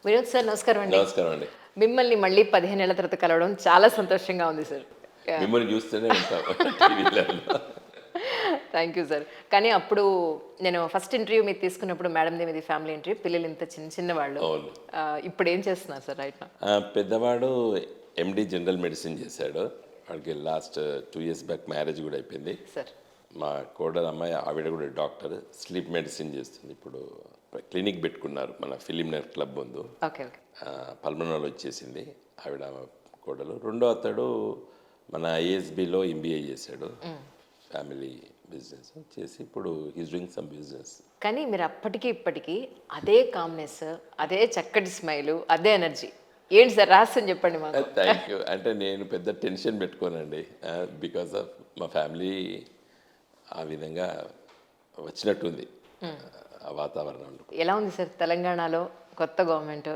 Vinod sir నమస్కారం అండి. నమస్కారం అండి. మిమ్మల్ని మళ్ళీ 15 ఏళ్ల తర్వాత కలవడం చాలా సంతోషంగా ఉంది సార్. యాహ్! మిమ్మల్ని చూస్తూనే ఉంటాం టీవీలలో. Thank you sir. కానీ అప్పుడు నేను ఫస్ట్ ఇంటర్వ్యూ మీరు తీసుకున్నప్పుడు మేడంది మీది ఫ్యామిలీ ఇంటర్వ్యూ. పిల్లలు ఇంత చిన్న చిన్నవాళ్ళు. అవును. ఇప్పుడు ఏం చేస్తున్నారు సార్ రైట్ నౌ? పెద్దవాడు ఎండి జనరల్ మెడిసిన్ చేశాడు. వాడికి లాస్ట్ 2 years బ్యాక్ మ్యారేజ్ కూడా అయిపోయింది. సార్ మా కోడలు అమ్మాయి ఆవిడ కూడా డాక్టర్, స్లీప్ మెడిసిన్ చేస్తుంది. ఇప్పుడు క్లినిక్ పెట్టుకున్నారు మన ఫిలింనర్ క్లబ్ ముందు. Okay okay. పల్మనోలో వచ్చేసింది ఆవిడ కోడలు. రెండో అతడు మన ఐఎస్బిలో ఎంబీఏ చేశాడు. ఫ్యామిలీ బిజినెస్ చేసి ఇప్పుడు హీస్ డూయింగ్ సమ్ బిజినెస్. కానీ మీరు అప్పటికి ఇప్పటికీ అదే కామ్నెస్, అదే చక్కటి స్మైలు, అదే ఎనర్జీ. ఏంటి సార్ రహస్యం చెప్పండి మాకు. Thank you. అంటే నేను పెద్ద టెన్షన్ పెట్టుకోనండి. బికాస్ ఆఫ్ మా ఫ్యామిలీ ఆ విధంగా వచ్చినట్టుంది ఆ వాతావరణం. ఎలా ఉంది సార్ తెలంగాణలో కొత్త గవర్నమెంట్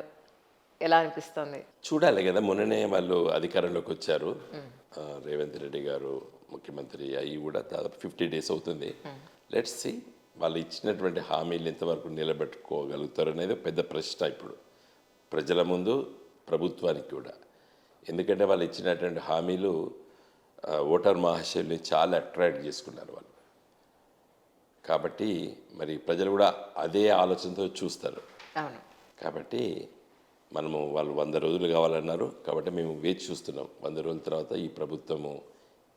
ఎలా అనిపిస్తుంది? చూడాలి కదా, మొన్ననే వాళ్ళు అధికారంలోకి వచ్చారు. రేవంత్ రెడ్డి గారు ముఖ్యమంత్రి అయ్యి కూడా దాదాపు 50 days అవుతుంది. లెట్స్ సి వాళ్ళు ఇచ్చినటువంటి హామీలు ఎంతవరకు నిలబెట్టుకోగలుగుతారు అనేది పెద్ద ప్రశ్న ఇప్పుడు ప్రజల ముందు, ప్రభుత్వానికి కూడా. ఎందుకంటే వాళ్ళు ఇచ్చినటువంటి హామీలు ఓటర్ మహాశయుల్ని చాలా అట్రాక్ట్ చేసుకున్నారు వాళ్ళు. కాబట్టి మరి ప్రజలు కూడా అదే ఆలోచనతో చూస్తారు. అవును. కాబట్టి మనము వాళ్ళు 100 రోజులు కావాలన్నారు. కాబట్టి మేము వేచి చూస్తున్నాం 100 రోజుల తర్వాత ఈ ప్రభుత్వము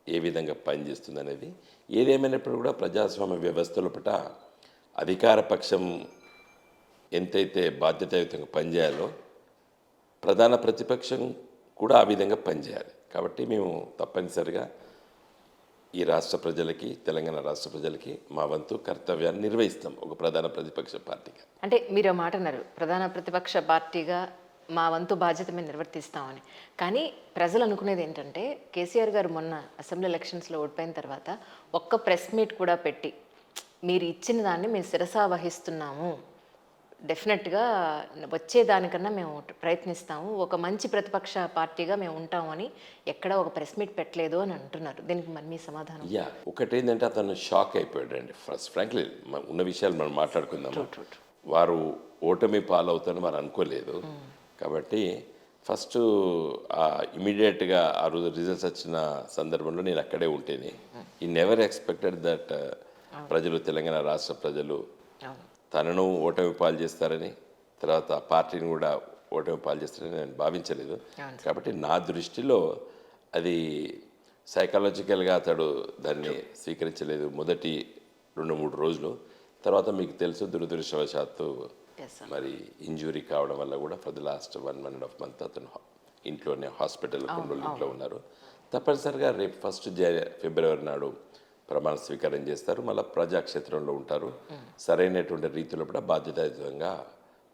ఏ విధంగా పనిచేస్తుంది అనేది. ఏదేమైనప్పుడు కూడా ప్రజాస్వామ్య వ్యవస్థలో పట అధికార పక్షం ఎంతైతే బాధ్యతాయుతంగా పనిచేయాలో ప్రధాన ప్రతిపక్షం కూడా ఆ విధంగా పనిచేయాలి. కాబట్టి మేము తప్పనిసరిగా ఈ రాష్ట్ర ప్రజలకి, తెలంగాణ రాష్ట్ర ప్రజలకి మా వంతు కర్తవ్యాన్ని నిర్వహిస్తాం ఒక ప్రధాన ప్రతిపక్ష పార్టీగా. అంటే మీరు మాట అన్నారు ప్రధాన ప్రతిపక్ష పార్టీగా మా వంతు బాధ్యత మేము నిర్వర్తిస్తామని. కానీ ప్రజలు అనుకునేది ఏంటంటే కేసీఆర్ గారు మొన్న అసెంబ్లీ ఎలక్షన్స్లో ఓడిపోయిన తర్వాత ఒక్క ప్రెస్ మీట్ కూడా పెట్టి మీరు ఇచ్చిన దాన్ని మేము శిరసా వహిస్తున్నాము, డెఫినెట్గా వచ్చేదానికన్నా మేము ప్రయత్నిస్తాము, ఒక మంచి ప్రతిపక్ష పార్టీగా మేము ఉంటామని ఎక్కడ ఒక ప్రెస్ మీట్ పెట్టలేదు అని అంటున్నారు. దీనికి మరి మీ సమాధానం? ఒకటేంటంటే అతను షాక్ అయిపోయాడండి. ఫస్ట్ ఫ్రాంక్లీ ఉన్న విషయాలు మనం మాట్లాడుకుందాము. వారు ఓటమి పాలవుతారని వారు అనుకోలేదు. కాబట్టి ఫస్ట్ ఇమీడియట్గా ఆ రోజు రిజల్ట్స్ వచ్చిన సందర్భంలో నేను అక్కడే ఉంటేనే ఈ నెవర్ ఎక్స్పెక్టెడ్ దట్ ప్రజలు, తెలంగాణ రాష్ట్ర ప్రజలు తనను ఓటమి పాలు చేస్తారని, తర్వాత పార్టీని కూడా ఓటమి పాలు చేస్తారని నేను భావించలేదు. కాబట్టి నా దృష్టిలో అది సైకాలజికల్గా అతడు దాన్ని స్వీకరించలేదు మొదటి 2-3 రోజులు. తర్వాత మీకు తెలుసు దురదృష్టవశాత్తు మరి ఇంజురీ కావడం వల్ల కూడా ఫర్ ది లాస్ట్ 1.5 month అతను ఇంట్లోనే హాస్పిటల్ ఇంట్లో ఉన్నారు. తప్పనిసరిగా రేపు 1st February నాడు ప్రమాణ స్వీకారం చేస్తారు. మళ్ళీ ప్రజాక్షేత్రంలో ఉంటారు. సరైనటువంటి రీతిలో కూడా బాధ్యతాయుతంగా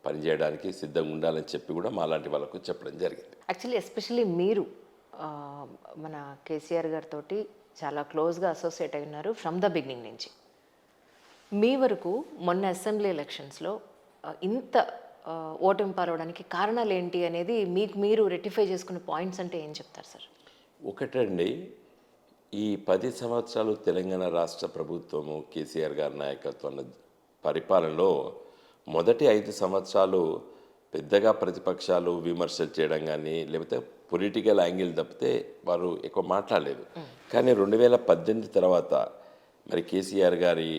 పనిచేయడానికి సిద్ధంగా ఉండాలని చెప్పి కూడా మాలాంటి వాళ్ళకు చెప్పడం జరిగింది. యాక్చువల్లీ ఎస్పెషల్లీ మీరు మన కేసీఆర్ గారితో చాలా క్లోజ్గా అసోసియేట్ అయి ఉన్నారు ఫ్రమ్ ద బిగినింగ్ నుంచి. మీ వరకు మొన్న అసెంబ్లీ ఎలక్షన్స్లో ఇంత ఓటమి పాలవడానికి కారణాలు ఏంటి అనేది మీకు మీరు రెక్టిఫై చేసుకున్న పాయింట్స్ అంటే ఏం చెప్తారు సార్? ఒకటండి, ఈ 10 సంవత్సరాలు తెలంగాణ రాష్ట్ర ప్రభుత్వము కేసీఆర్ గారి నాయకత్వం పరిపాలనలో మొదటి 5 సంవత్సరాలు పెద్దగా ప్రతిపక్షాలు విమర్శలు చేయడం కానీ లేకపోతే పొలిటికల్ యాంగిల్ తప్పితే వారు ఎక్కువ మాట్లాడలేదు. కానీ 2018 తర్వాత మరి కేసీఆర్ గారి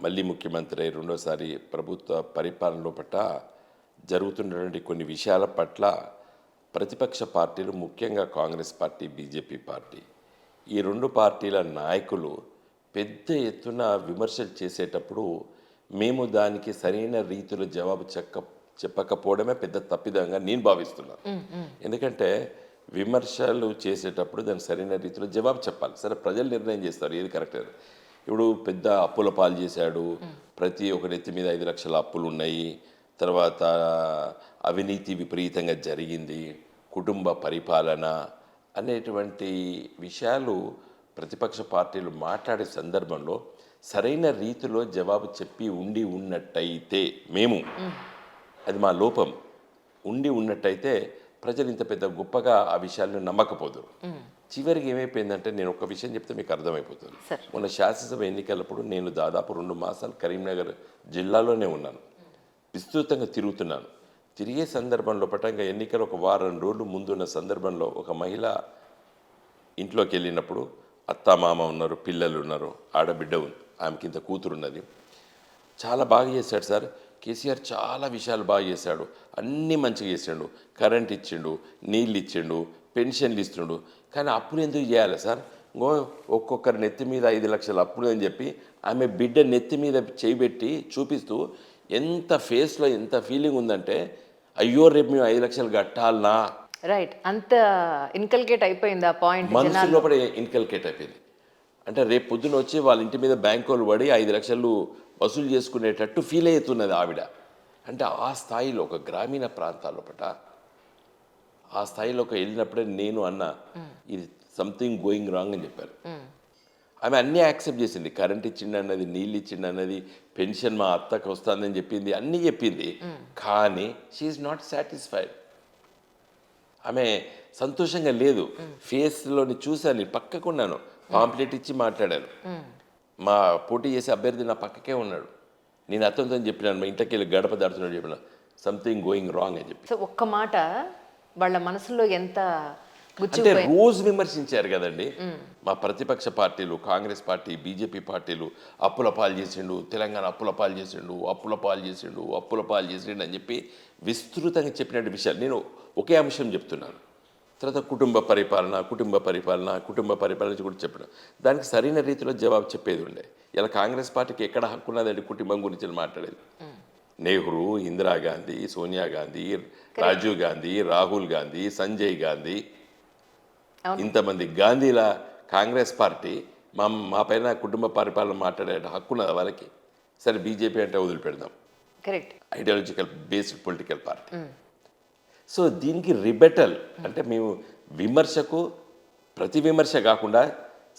మళ్ళీ ముఖ్యమంత్రి రెండోసారి ప్రభుత్వ పరిపాలనలో పట్ల జరుగుతున్నటువంటి కొన్ని విషయాల పట్ల ప్రతిపక్ష పార్టీలు, ముఖ్యంగా కాంగ్రెస్ పార్టీ, బీజేపీ పార్టీ, ఈ 2 పార్టీల నాయకులు పెద్ద ఎత్తున విమర్శలు చేసేటప్పుడు మేము దానికి సరైన రీతిలో జవాబు చెప్పకపోవడమే పెద్ద తప్పిదంగా నేను భావిస్తున్నాను. ఎందుకంటే విమర్శలు చేసేటప్పుడు దానికి సరైన రీతిలో జవాబు చెప్పాలి. సరే, ప్రజలు నిర్ణయం చేస్తారు ఏది కరెక్ట్. ఇప్పుడు పెద్ద అప్పుల పాలు చేశాడు, ప్రతి ఒక్కరి ఎత్తి మీద 5 లక్షల అప్పులు ఉన్నాయి, తర్వాత అవినీతి విపరీతంగా జరిగింది, కుటుంబ పరిపాలన అనేటువంటి విషయాలు ప్రతిపక్ష పార్టీలు మాట్లాడే సందర్భంలో సరైన రీతిలో జవాబు చెప్పి ఉన్నట్టయితే మేము, అది మా లోపం, ఉన్నట్టయితే ప్రజలు ఇంత పెద్ద గొప్పగా ఆ విషయాలను నమ్మకపోదురు. చివరికి ఏమైపోయిందంటే, నేను ఒక విషయం చెప్తే మీకు అర్థమైపోతుంది. మొన్న శాసనసభ ఎన్నికలప్పుడు నేను దాదాపు 2 మాసాలు కరీంనగర్ జిల్లాలోనే ఉన్నాను, విస్తృతంగా తిరుగుతున్నాను. తిరిగే సందర్భంలో పటంగా ఎన్నికలు ఒక వారం రోజులు ముందున్న సందర్భంలో ఒక మహిళ ఇంట్లోకి వెళ్ళినప్పుడు అత్త మామ ఉన్నారు, పిల్లలు ఉన్నారు, ఆడబిడ్డ ఉంది, ఆమెకి ఇంత కూతురు ఉన్నది. చాలా బాగా చేశాడు సార్ కేసీఆర్, చాలా విషయాలు బాగా చేశాడు, అన్నీ మంచిగా చేసిండు, కరెంట్ ఇచ్చిండు, నీళ్ళు ఇచ్చిండు, పెన్షన్లు ఇస్తుండు. కానీ అప్పులు ఎందుకు చేయాలి సార్? ఇంకో ఒక్కొక్కరి నెత్తి మీద 5 లక్షల అప్పులు అని చెప్పి ఆమె బిడ్డ నెత్తి మీద చేయిబెట్టి చూపిస్తూ ఎంత ఫేస్లో ఎంత ఫీలింగ్ ఉందంటే, అయ్యో రేపు మేము 5 లక్షలు కట్టాలనా, రైట్, అంత ఇన్కల్కేట్ అయిపోయింది ఆ పాయింట్ మనసు లోపల ఇన్కల్కేట్ అయిపోయింది. అంటే రేపు పొద్దున వచ్చి వాళ్ళ ఇంటి మీద బ్యాంకు వాళ్ళు పడి 5 లక్షలు వసూలు చేసుకునేటట్టు ఫీల్ అవుతున్నది ఆవిడ. అంటే ఆ స్థాయిలో ఒక గ్రామీణ ప్రాంతాల్లో పట ఆ స్థాయిలోకి వెళ్ళినప్పుడే నేను అన్న ఇది సంథింగ్ గోయింగ్ రాంగ్ అని చెప్పారు. ఆమె అన్నీ యాక్సెప్ట్ చేసింది, కరెంట్ ఇచ్చిండు అన్నది, నీళ్ళు ఇచ్చిండు అన్నది, పెన్షన్ మా అత్తకు వస్తుందని చెప్పింది, అన్నీ చెప్పింది. కానీ షీఈ్ నాట్ సాటిస్ఫైడ్. ఆమె సంతోషంగా లేదు. ఫేస్లోని చూశాను, పక్కకున్నాను, పాంప్లెట్ ఇచ్చి మాట్లాడాను. మా పోటీ చేసే అభ్యర్థి నా పక్కకే ఉన్నాడు. నేను అతనితో చెప్పినాను, మా ఇంటికి వెళ్ళి గడప దాడుతున్నాడు, చెప్పిన సంథింగ్ గోయింగ్ రాంగ్ అని చెప్పి. సో ఒక్క మాట వాళ్ళ మనసులో ఎంత అంటే రోజు విమర్శించారు కదండి మా ప్రతిపక్ష పార్టీలు, కాంగ్రెస్ పార్టీ, బీజేపీ పార్టీలు. అప్పుల పాలు చేసిండు, తెలంగాణ అప్పుల పాలు చేసిండు, అప్పుల పాలు చేసిండు, అప్పుల పాలు చేసిండు అని చెప్పి విస్తృతంగా చెప్పినట్టు విషయాలు. నేను ఒకే అంశం చెప్తున్నాను. తర్వాత కుటుంబ పరిపాలన కూడా చెప్పిన దానికి సరైన రీతిలో జవాబు చెప్పేది ఉండే. ఇలా కాంగ్రెస్ పార్టీకి ఎక్కడ హక్కు ఉన్నదండి కుటుంబం గురించి మాట్లాడేది? నెహ్రూ, ఇందిరాగాంధీ, సోనియా గాంధీ, రాజీవ్ గాంధీ, రాహుల్ గాంధీ, సంజయ్ గాంధీ, ఇంతమంది గాంధీల కాంగ్రెస్ పార్టీ మా పైన కుటుంబ పరిపాలన మాట్లాడే హక్కు ఉన్నది వాళ్ళకి. సరే బీజేపీ అంటే వదిలిపెడదాం, correct, ideological based political party. So దీనికి రిబెటల్ అంటే మేము విమర్శకు ప్రతి విమర్శ కాకుండా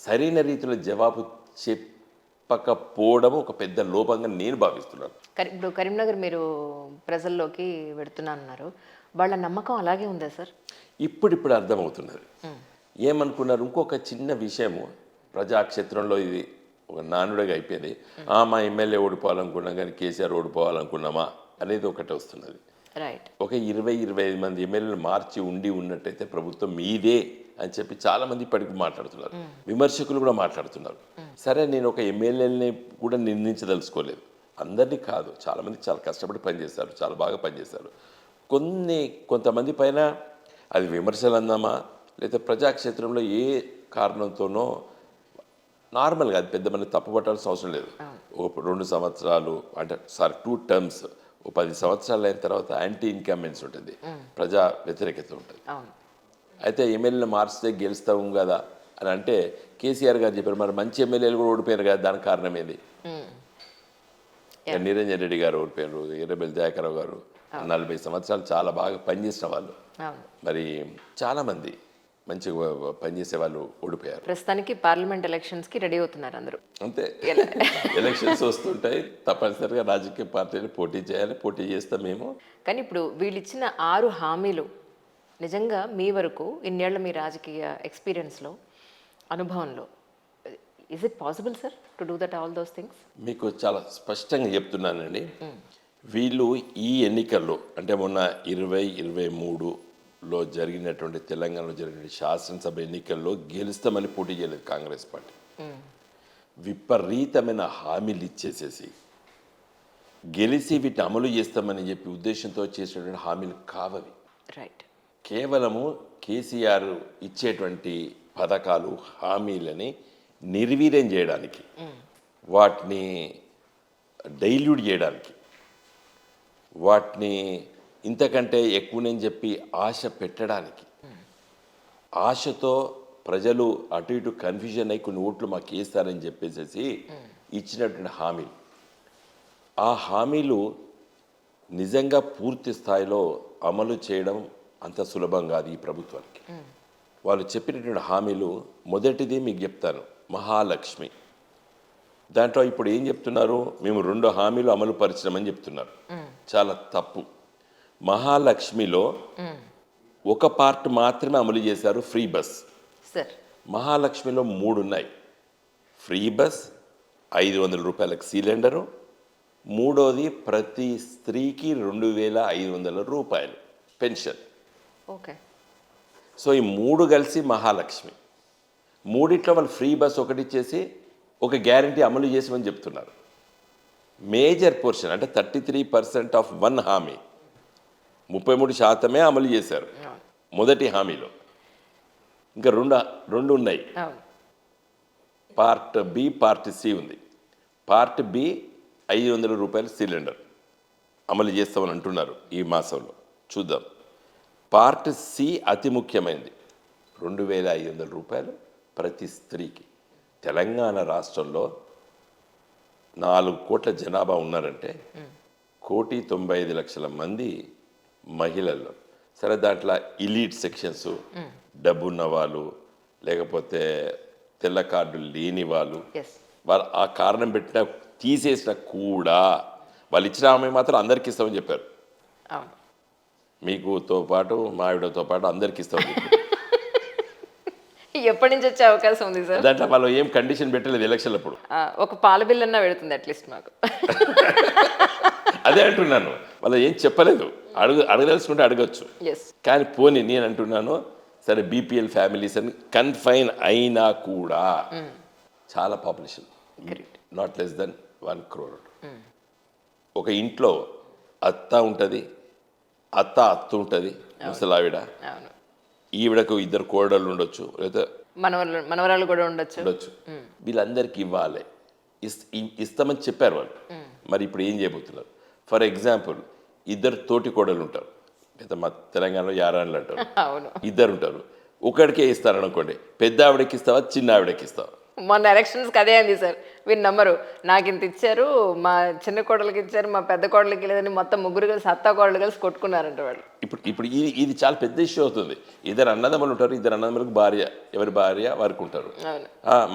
సరైన రీతిలో జవాబు చెప్పకపోవడం ఒక పెద్ద లోపంగా నేను భావిస్తున్నాను. ఇప్పుడు కరీంనగర్ మీరు ప్రజల్లోకి పెడుతున్నారన్నారు, వాళ్ళ నమ్మకం అలాగే ఉందా సార్? ఇప్పుడు అర్థమవుతున్నది. ఏమనుకున్నారు? ఇంకొక చిన్న విషయము ప్రజాక్షేత్రంలో ఇది ఒక నానుడిగా అయిపోయింది. మా ఎమ్మెల్యే ఓడిపోవాలనుకున్నాం కానీ కేసీఆర్ ఓడిపోవాలనుకున్నామా అనేది ఒకటి వస్తున్నది. రైట్, ఒక 20-25 మంది ఎమ్మెల్యేలు మార్చి ఉన్నట్టయితే ప్రభుత్వం మీదే అని చెప్పి చాలామంది ఇప్పటికి మాట్లాడుతున్నారు, విమర్శకులు కూడా మాట్లాడుతున్నారు. సరే, నేను ఒక ఎమ్మెల్యేని కూడా నిందించదలుచుకోలేదు, అందరినీ కాదు, చాలామంది చాలా కష్టపడి పనిచేస్తారు, చాలా బాగా పనిచేస్తారు. కొంతమంది పైన అది విమర్శలు అందామా లేదా ప్రజాక్షేత్రంలో ఏ కారణంతోనో నార్మల్గా అది పెద్ద మంది తప్పుపట్టాల్సిన అవసరం లేదు. ఒక 2 సంవత్సరాలు అంటే 2 టర్మ్స్, 10 సంవత్సరాలు అయిన తర్వాత యాంటీ ఇన్కంబెన్స్ ఉంటుంది, ప్రజా వ్యతిరేకత ఉంటుంది. అయితే ఎమ్మెల్యేలు మార్చితే గెలుస్తాం కదా అని అంటే కేసీఆర్ గారు చెప్పారు, మరి మంచి ఎమ్మెల్యేలు కూడా ఓడిపోయారు కదా, దానికి కారణం ఏంది? నిరంజన్ రెడ్డి గారు ఓడిపోయారు, ఎర్రబెల్లి దయాకరావు గారు 40 సంవత్సరాలు చాలా బాగా పనిచేసిన వాళ్ళు, మరి చాలామంది మంచిగా పనిచేసే వాళ్ళు ఓడిపోయారు. ప్రస్తుతానికి పార్లమెంట్ ఎలక్షన్స్కి రెడీ అవుతున్నారు అందరూ. అంతే, ఎలక్షన్స్ వస్తుంటాయి, తప్పనిసరిగా రాజకీయ పార్టీలు పోటీ చేయాలి, పోటీ చేస్తాం మేము. కానీ ఇప్పుడు వీళ్ళు ఇచ్చిన 6 హామీలు నిజంగా మీ వరకు ఇన్నేళ్ల మీ రాజకీయ ఎక్స్పీరియన్స్లో, అనుభవంలో, is it possible sir to do that all those things? మీకు చాలా స్పష్టంగా చెప్తున్నానండి. వీళ్ళు ఈ ఎన్నికల్లో అంటే మొన్న 2023లో జరిగినటువంటి తెలంగాణలో జరిగిన శాసనసభ ఎన్నికల్లో గెలుస్తామని పోటీ చేయలేదు కాంగ్రెస్ పార్టీ. విపరీతమైన హామీలు ఇచ్చేసేసి గెలిచి వీటిని అమలు చేస్తామని చెప్పి ఉద్దేశంతో చేసినటువంటి హామీలు కావవి. రైట్, కేవలము కేసీఆర్ ఇచ్చేటువంటి పథకాలు, హామీలని నిర్వీర్యం చేయడానికి, వాటిని డైల్యూట్ చేయడానికి, వాటిని ఇంతకంటే ఎక్కువనని చెప్పి ఆశ పెట్టడానికి, ఆశతో ప్రజలు అటు ఇటు కన్ఫ్యూజన్ అయ్యి కొన్ని ఓట్లు మాకు వేస్తారని చెప్పేసి ఇచ్చినటువంటి హామీలు. ఆ హామీలు నిజంగా పూర్తి స్థాయిలో అమలు చేయడం అంత సులభం కాదు ఈ ప్రభుత్వానికి. వాళ్ళు చెప్పినటువంటి హామీలు, మొదటిది మీకు చెప్తాను, మహాలక్ష్మి. దాంట్లో ఇప్పుడు ఏం చెప్తున్నారు? మేము 2 హామీలు అమలు పరిచామని చెప్తున్నారు. చాలా తప్పు. మహాలక్ష్మిలో ఒక పార్ట్ మాత్రమే అమలు చేశారు, ఫ్రీ బస్. మహాలక్ష్మిలో 3 ఉన్నాయి. ఫ్రీ బస్, 500 రూపాయలకు సిలిండరు, మూడోది ప్రతి స్త్రీకి 2,500 రూపాయలు పెన్షన్. ఓకే. సో ఈ మూడు కలిసి మహాలక్ష్మి. మూడిట్లో వాళ్ళు ఫ్రీ బస్ ఒకటి ఇచ్చేసి ఒక గ్యారంటీ అమలు చేసామని చెప్తున్నారు. మేజర్ పోర్షన్ అంటే 33% ఆఫ్ వన్ హామీ, 33% అమలు చేశారు మొదటి హామీలో. ఇంకా రెండు ఉన్నాయి. అవును. పార్ట్ బి, పార్ట్ సి ఉంది. పార్ట్ బి 500 రూపాయలు సిలిండర్ అమలు చేస్తామని అంటున్నారు ఈ మాసంలో, చూద్దాం. పార్ట్ సి అతి ముఖ్యమైనది, 2,500 రూపాయలు ప్రతి స్త్రీకి. తెలంగాణ రాష్ట్రంలో 4 కోట్ల జనాభా ఉన్నారంటే 1,95,00,000 మంది మహిళల్లో. సరే, దాంట్లో ఇలీట్ సెక్షన్స్, డబ్బున్న వాళ్ళు, లేకపోతే తెల్ల కార్డులు లేని వాళ్ళు, ఎస్. వాళ్ళు ఆ కారణం పెట్టినా తీసేసినా కూడా వాళ్ళు ఇచ్చిన హామీ మాత్రం అందరికి ఇస్తామని చెప్పారు. అవును. మీకుతో పాటు మా ఆవిడతో పాటు అందరికి ఇస్తామని చెప్పారు. ఎప్పటి నుంచి వచ్చే అవకాశం ఉంది సార్? దాంట్లో వాళ్ళు ఏం కండిషన్ పెట్టలేదు ఎలక్షన్లప్పుడు. ఒక పాల బిల్ అన్నా పెడుతుంది అట్లీస్ట్ మాకు. అదే అంటున్నాను, వాళ్ళు ఏం చెప్పలేదు. అడగదలుచుకుంటే అడగచ్చు. ఎస్. కానీ పోనీ నేను అంటున్నాను, సరే బీపీఎల్ ఫ్యామిలీస్ అని కన్ఫైన్ అయినా కూడా చాలా population, not less than 1 crore. ఒక ఇంట్లో అత్త ఉంటుంది, అత్త ఉంటుంది, ముసలావిడ, అవును. ఈవిడకు 2 కోడళ్ళు ఉండొచ్చు, లేదా మనవరాలు కూడా ఉండొచ్చు. వీళ్ళందరికీ ఇవ్వాలి, ఇస్తామని చెప్పారు వాళ్ళు. మరి ఇప్పుడు ఏం చేయబోతున్నారు? ఫర్ ఎగ్జాంపుల్, 2 తోటి కోడలు ఉంటారు, లేదా మా తెలంగాణలో యారాన్లు అంటారు. అవును. 2 ఉంటారు, ఒకడికే ఇస్తారనుకోండి, పెద్ద ఆవిడకి ఇస్తావా, చిన్న ఆవిడకి ఇస్తావా? మొన్న ఎలక్షన్స్కి అదే అంది సార్. వీళ్ళు నమ్మరు, నాకు ఇంత ఇచ్చారు, మా చిన్న కోడలకి ఇచ్చారు, మా పెద్ద కోడలకి లేదని మొత్తం ముగ్గురు కలిసి అత్త కోడలు కలిసి కొట్టుకున్నారంట వాళ్ళు. ఇప్పుడు ఇది చాలా పెద్ద ఇష్యూ అవుతుంది. 2 అన్నదమ్ములు ఉంటారు, 2 అన్నదమ్ములకు భార్య, ఎవరి భార్య వారికి ఉంటారు. అవును.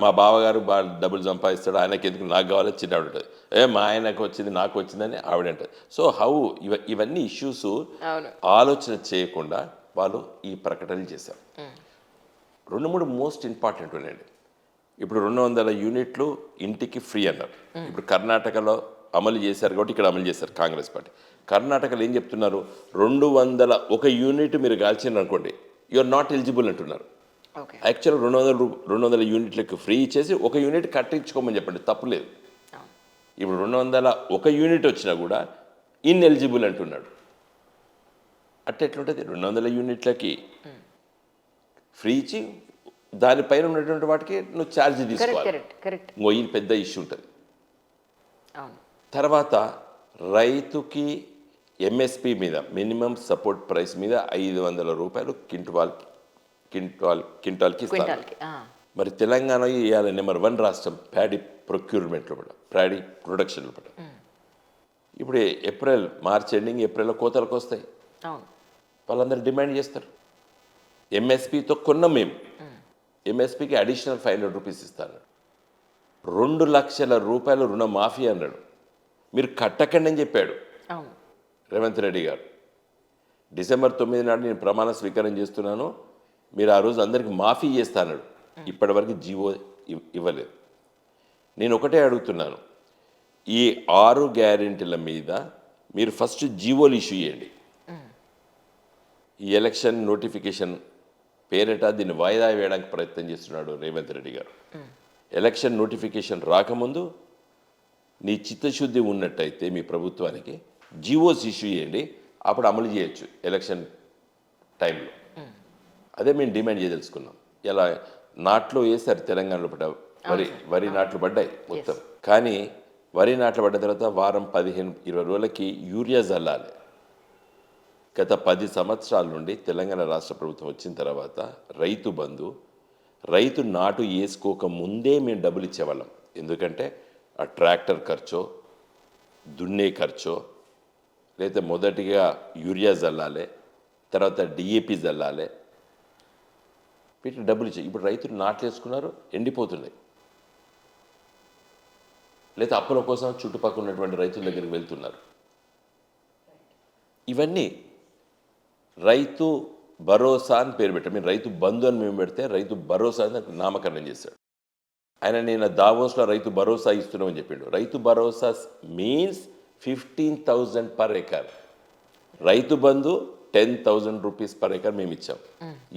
మా బావగారు డబ్బులు సంపాదిస్తాడు, ఆయనకి ఎందుకు నాకు కావాలి, చిన్న ఆవిడ ఉంటుంది. మా ఆయనకు వచ్చింది నాకు వచ్చిందని ఆవిడ అంటుంది. సో ఇవన్నీ ఇష్యూస్ అవును. ఆలోచన చేయకుండా వాళ్ళు ఈ ప్రకటనలు చేశారు. 2-3 మోస్ట్ ఇంపార్టెంట్ ఉన్నాయండి. ఇప్పుడు 200 యూనిట్లు ఇంటికి ఫ్రీ అన్నారు. ఇప్పుడు కర్ణాటకలో అమలు చేశారు కాబట్టి ఇక్కడ అమలు చేశారు కాంగ్రెస్ పార్టీ. కర్ణాటకలో ఏం చెప్తున్నారు, 201 యూనిట్ మీరు కాల్చిండ్రు అనుకోండి, యూఆర్ నాట్ ఎలిజిబుల్ అంటున్నారు. యాక్చువల్గా 200 యూనిట్లకు ఫ్రీ ఇచ్చేసి 1 యూనిట్ కట్టించుకోమని చెప్పండి, తప్పులేదు. ఇప్పుడు 201 యూనిట్ వచ్చినా కూడా ఇన్ఎలిజిబుల్ అంటున్నాడు. అంటే ఎట్లుంటుంది, 200 యూనిట్లకి ఫ్రీ ఇచ్చి దానిపైన ఉన్నటువంటి వాటికి నువ్వు ఛార్జ్ తీసుకోవాలి. ఇంకో ఇది పెద్ద ఇష్యూ ఉంటుంది. తర్వాత రైతుకి ఎంఎస్పి మీద, మినిమం సపోర్ట్ ప్రైస్ మీద 500 రూపాయలు క్వింటాల్కి ఇస్తారు. మరి తెలంగాణ ఇవాళ నెంబర్ 1 రాష్ట్రం ప్యాడీ ప్రొక్యూర్మెంట్లో పడ, ప్యాడీ ప్రొడక్షన్లో పడ. ఇప్పుడు మార్చ్ ఎండింగ్, ఏప్రిల్లో కోతలకు వస్తాయి. వాళ్ళందరూ డిమాండ్ చేస్తారు. ఎంఎస్పితో కొన్నాం మేము, ఎంఎస్పికి అడిషనల్ 500 రూపీస్ ఇస్తాను. 2 లక్షల రూపాయలు రుణమాఫీ అన్నాడు. మీరు కట్టకండి అని చెప్పాడు రేవంత్ రెడ్డి గారు. డిసెంబర్ 9 నాడు నేను ప్రమాణ స్వీకారం చేస్తున్నాను, మీరు ఆ రోజు అందరికీ మాఫీ చేస్తా అన్నాడు. ఇప్పటివరకు జీవో ఇవ్వలేదు. నేను ఒకటే అడుగుతున్నాను, ఈ 6 గ్యారెంటీల మీద మీరు ఫస్ట్ జీవోలు ఇష్యూ చేయండి. ఈ ఎలక్షన్ నోటిఫికేషన్ పేరిట దీన్ని వాయిదా వేయడానికి ప్రయత్నం చేస్తున్నాడు రేవంత్ రెడ్డి గారు. ఎలక్షన్ నోటిఫికేషన్ రాకముందు నీ చిత్తశుద్ధి ఉన్నట్టయితే మీ ప్రభుత్వానికి జీవోస్ ఇష్యూ చేయండి, అప్పుడు అమలు చేయొచ్చు ఎలక్షన్ టైంలో. అదే మేము డిమాండ్ చేయదలుచుకున్నాం. ఇలా నాట్లు వేశారు తెలంగాణలో పడ్డ వరి నాట్లు పడ్డాయి మొత్తం. కానీ వరి నాట్లు పడ్డ తర్వాత వారం 15-20 రోజులకి యూరియా జల్లాలి. గత 10 సంవత్సరాల నుండి తెలంగాణ రాష్ట్ర ప్రభుత్వం వచ్చిన తర్వాత రైతు బంధు, రైతు నాటు వేసుకోక ముందే మేము డబ్బులు ఇచ్చేవాళ్ళం. ఎందుకంటే ఆ ట్రాక్టర్ ఖర్చో, దున్నే ఖర్చో, లేదా మొదటిగా యూరియా జల్లాలి, తర్వాత డిఏపి జల్లాలి, వీటికి డబ్బులు ఇచ్చాయి. ఇప్పుడు రైతులు నాట్లు వేసుకున్నారు, ఎండిపోతున్నాయి. లేదా అప్పుల కోసం చుట్టుపక్కల ఉన్నటువంటి రైతుల దగ్గరికి వెళ్తున్నారు. ఇవన్నీ రైతు భరోసా అని పేరు పెట్టాం. మేము రైతు బంధు అని మేము పెడితే రైతు భరోసా అని నామకరణం చేశాడు ఆయన. నేను దావోస్లో రైతు భరోసా ఇస్తున్నామని చెప్పిండు. Rythu Bharosa means 15,000 per acre. Rythu Bandhu 10,000 rupees per acre మేము ఇచ్చాం.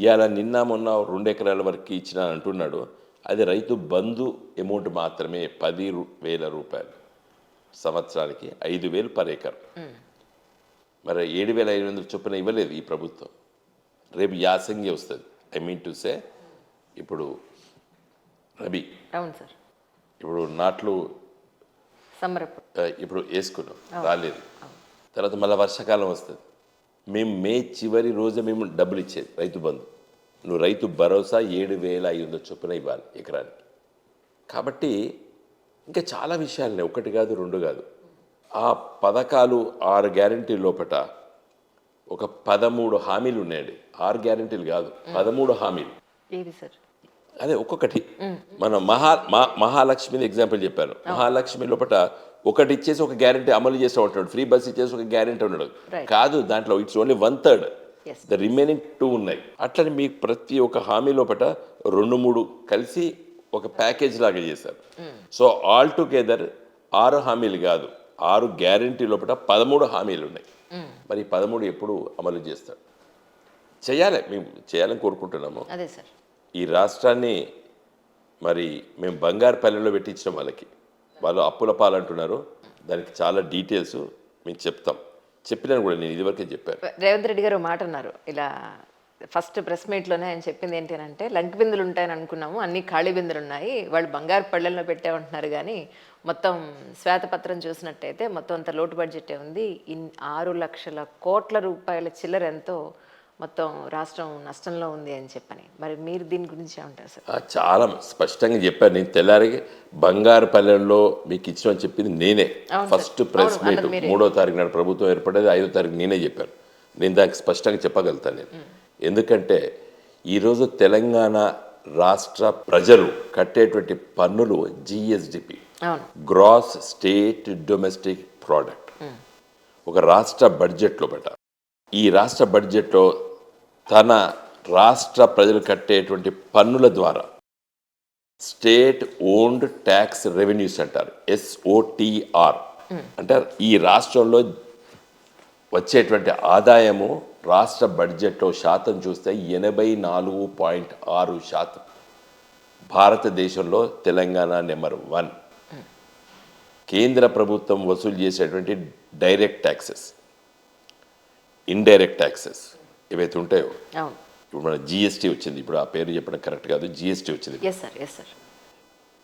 ఇవాళ నిన్న మొన్న 2 ఎకరాల వరకు ఇచ్చిన అంటున్నాడు. అది రైతు బంధు అమౌంట్ మాత్రమే 10,000 రూపాయలు సంవత్సరానికి, 5,000 పర్ ఎకర్. మరి 7,500 చొప్పున ఇవ్వలేదు ఈ ప్రభుత్వం. రేపు యాసంగి వస్తుంది. ఐ మీన్ టు సే ఇప్పుడు రబీ, అవును సార్, ఇప్పుడు నాట్లు ఇప్పుడు వేసుకున్నాం, రాలేదు. తర్వాత మళ్ళీ వర్షాకాలం వస్తుంది. మేము మే చివరి రోజు మేము డబ్బులు ఇచ్చేది రైతు బంధు. నువ్వు రైతు భరోసా 7,500 చొప్పున ఇవ్వాలి ఎకరానికి. కాబట్టి ఇంకా చాలా విషయాలున్నాయి, ఒకటి కాదు రెండు కాదు. ఆ పథకాలు 6 గ్యారెంటీ లోపట ఒక 13 హామీలు ఉన్నాయండి. 6 గ్యారెంటీలు కాదు, 13 హామీలు. ఏది సార్? అదే ఒక్కొక్కటి. మన మహాలక్ష్మిని ఎగ్జాంపుల్ చెప్పాను. మహాలక్ష్మి లోపల ఒకటి ఇచ్చేసి ఒక గ్యారెంటీ అమలు చేస్తూ ఉంటాడు, ఫ్రీ బస్ ఇచ్చేసి ఒక గ్యారెంటీ ఉన్నాడు. కాదు, దాంట్లో ఇట్స్ ఓన్లీ 1/3. ద రిమైనింగ్ 2 ఉన్నాయి. అట్లని మీకు ప్రతి ఒక్క హామీ లోపల 2-3 కలిసి ఒక ప్యాకేజ్ లాగా చేశారు. సో ఆల్ టుగెదర్ 6 హామీలు కాదు, 6 గ్యారెంటీ లోపల 13 హామీలు ఉన్నాయి. మరి 13 ఎప్పుడు అమలు చేస్తాడు? చేయాలి, మేము చేయాలని కోరుకుంటున్నాము. అదే సార్, ఈ రాష్ట్రాన్ని మరి మేము బంగారు పల్లెలో పెట్టించిన వాళ్ళకి, వాళ్ళు అప్పుల పాలంటున్నారు. దానికి చాలా డీటెయిల్స్ మీకు చెప్తాం. చెప్పినాను కూడా, నేను ఇదివరకే చెప్పాను. రేవంత్ రెడ్డి గారు మాట అన్నారు ఇలా ఫస్ట్ ప్రెస్ మీట్లోనే. ఆయన చెప్పింది ఏంటి అంటే, లంక బిందులు ఉంటాయని అనుకున్నాము, అన్ని ఖాళీ బిందులు ఉన్నాయి, వాళ్ళు బంగారు పళ్ళెల్లో పెట్టామంటున్నారు. కానీ మొత్తం శ్వేతపత్రం చూసినట్టయితే మొత్తం అంత లోటు బడ్జెటే ఉంది. 6 లక్షల కోట్ల రూపాయల చిల్లర ఎంతో మొత్తం రాష్ట్రం నష్టంలో ఉంది అని చెప్పని. మరి మీరు దీని గురించి ఏమంటారు సార్? చాలా స్పష్టంగా చెప్పాను. నేను తెల్లారి బంగారు పల్లెల్లో మీకు ఇచ్చామని చెప్పింది నేనే. ఫస్ట్ ప్రెస్ మీట్ 3వ తారీఖు నాడు ప్రభుత్వం ఏర్పడేది, 5వ తారీఖు నేనే చెప్పాను. నేను దానికి స్పష్టంగా చెప్పగలుగుతాను నేను. ఎందుకంటే ఈరోజు తెలంగాణ రాష్ట్ర ప్రజలు కట్టేటువంటి పన్నులు GSDP, gross state domestic product. ఒక రాష్ట్ర బడ్జెట్లో ఈ రాష్ట్ర బడ్జెట్లో తన రాష్ట్ర ప్రజలు కట్టేటువంటి పన్నుల ద్వారా స్టేట్ ఓన్డ్ ట్యాక్స్ రెవెన్యూస్ అంటారు, SOTR. అంటే ఈ రాష్ట్రంలో వచ్చేటువంటి ఆదాయము రాష్ట్ర బడ్జెట్లో శాతం చూస్తే 84.6%. భారతదేశంలో తెలంగాణ నెంబర్ 1. కేంద్ర ప్రభుత్వం వసూలు చేసేటువంటి డైరెక్ట్ ట్యాక్సెస్, ఇండైరెక్ట్ ట్యాక్సెస్ ఏవైతే ఉంటాయో, ఇప్పుడు మన GST వచ్చింది. ఇప్పుడు ఆ పేరు చెప్పడం కరెక్ట్ కాదు, GST వచ్చింది.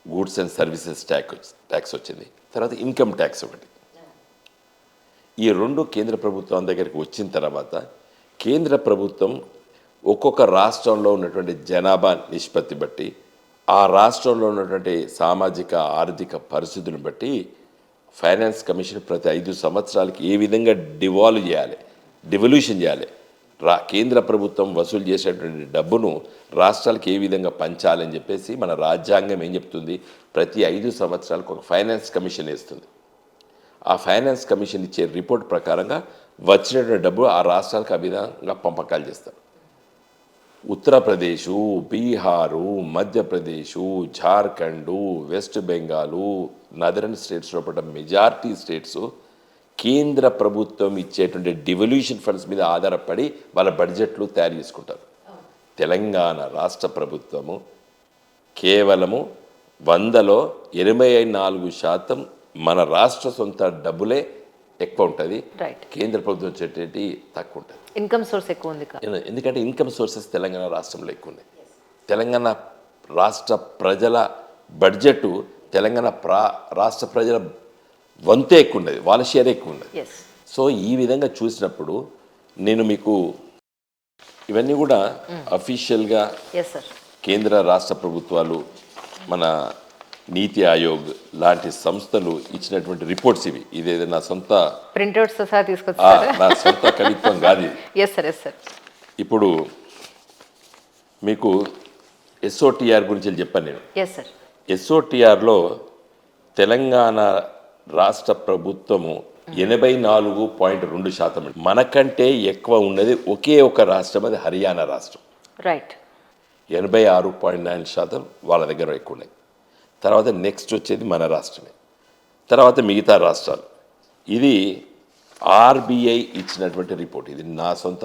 గూడ్స్ అండ్ సర్వీసెస్ ట్యాక్స్ వచ్చింది. తర్వాత ఇన్కమ్ ట్యాక్స్ ఒకటి. ఈ 2 కేంద్ర ప్రభుత్వం దగ్గరికి వచ్చిన తర్వాత కేంద్ర ప్రభుత్వం ఒక్కొక్క రాష్ట్రంలో ఉన్నటువంటి జనాభా నిష్పత్తి బట్టి, ఆ రాష్ట్రంలో ఉన్నటువంటి సామాజిక ఆర్థిక పరిస్థితులను బట్టి ఫైనాన్స్ కమిషన్ ప్రతి 5 సంవత్సరాలకి ఏ విధంగా డివల్యూషన్ చేయాలి, కేంద్ర ప్రభుత్వం వసూలు చేసేటువంటి డబ్బును రాష్ట్రాలకు ఏ విధంగా పంచాలని చెప్పేసి మన రాజ్యాంగం ఏం చెప్తుంది? ప్రతి 5 సంవత్సరాలకు ఒక ఫైనాన్స్ కమిషన్ వేస్తుంది. ఆ ఫైనాన్స్ కమిషన్ ఇచ్చే రిపోర్ట్ ప్రకారంగా వచ్చినటువంటి డబ్బు ఆ రాష్ట్రాలకు ఆ విధంగా పంపకాలు చేస్తారు. Uttar Pradesh, Bihar, Madhya Pradesh, Jharkhand, west Bengal, northern states లోపల మెజారిటీ స్టేట్స్ కేంద్ర ప్రభుత్వం ఇచ్చేటువంటి డివల్యూషన్ ఫండ్స్ మీద ఆధారపడి వాళ్ళ బడ్జెట్లు తయారు చేసుకుంటారు. తెలంగాణ రాష్ట్ర ప్రభుత్వము కేవలము 100లో 84% మన రాష్ట్ర సొంత డబ్బులే ఎక్కువ ఉంటుంది, కేంద్ర ప్రభుత్వం వచ్చేటి తక్కువ ఉంటుంది. ఇన్కమ్ సోర్స్ ఎక్కువ ఉంది. ఎందుకంటే ఇన్కమ్ సోర్సెస్ తెలంగాణ రాష్ట్రంలో ఎక్కువ ఉన్నాయి. తెలంగాణ రాష్ట్ర ప్రజల బడ్జెట్ తెలంగాణ రాష్ట్ర ప్రజల వంతే ఎక్కువ ఉన్నది, వాళ్ళ షేర్ ఎక్కువ ఉన్నది. సో ఈ విధంగా చూసినప్పుడు నేను మీకు ఇవన్నీ కూడా అఫీషియల్గా కేంద్ర రాష్ట్ర ప్రభుత్వాలు, మన నీతి ఆయోగ్ లాంటి సంస్థలు ఇచ్చినటువంటి రిపోర్ట్స్ ఇవి. ఇదేదో నా సొంత ప్రింట్అవుట్స్ నా సొంత కవిత్వం కాదు ఇది. ఇప్పుడు మీకు SOTR గురించి చెప్పాను నేను. SOTRలో తెలంగాణ రాష్ట్ర ప్రభుత్వము 84.2%. మనకంటే ఎక్కువ ఉన్నది ఒకే ఒక రాష్ట్రం, అది హర్యానా రాష్ట్రం. 86.9% వాళ్ళ దగ్గర ఎక్కువ ఉన్నాయి. తర్వాత నెక్స్ట్ వచ్చేది మన రాష్ట్రమే, తర్వాత మిగతా రాష్ట్రాలు. ఇది ఆర్బీఐ ఇచ్చినటువంటి రిపోర్ట్. ఇది నా సొంత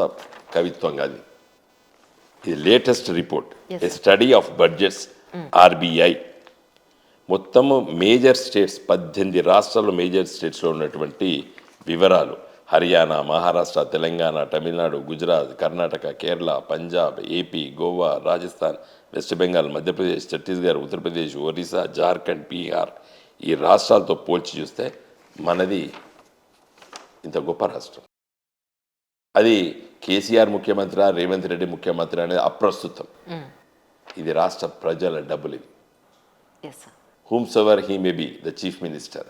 కవిత్వం కాదు, ఇది latest report, A study of budgets RBI. మొత్తము మేజర్ స్టేట్స్ 18 రాష్ట్రాలు మేజర్ స్టేట్స్లో ఉన్నటువంటి వివరాలు. హర్యానా, మహారాష్ట్ర, తెలంగాణ, తమిళనాడు, గుజరాత్, కర్ణాటక, కేరళ, పంజాబ్, ఏపీ, గోవా, రాజస్థాన్, వెస్ట్ బెంగాల్, మధ్యప్రదేశ్, ఛత్తీస్గఢ్, ఉత్తరప్రదేశ్, ఒరిస్సా, జార్ఖండ్, బీహార్, ఈ రాష్ట్రాలతో పోల్చి చూస్తే మనది ఇంత గొప్ప రాష్ట్రం. అది కేసీఆర్ ముఖ్యమంత్రి, రేవంత్ రెడ్డి ముఖ్యమంత్రి అనేది అప్రస్తుతం. ఇది రాష్ట్ర ప్రజల డబ్బులు ఇవి. Yes sir. Whomsoever he may be the chief minister.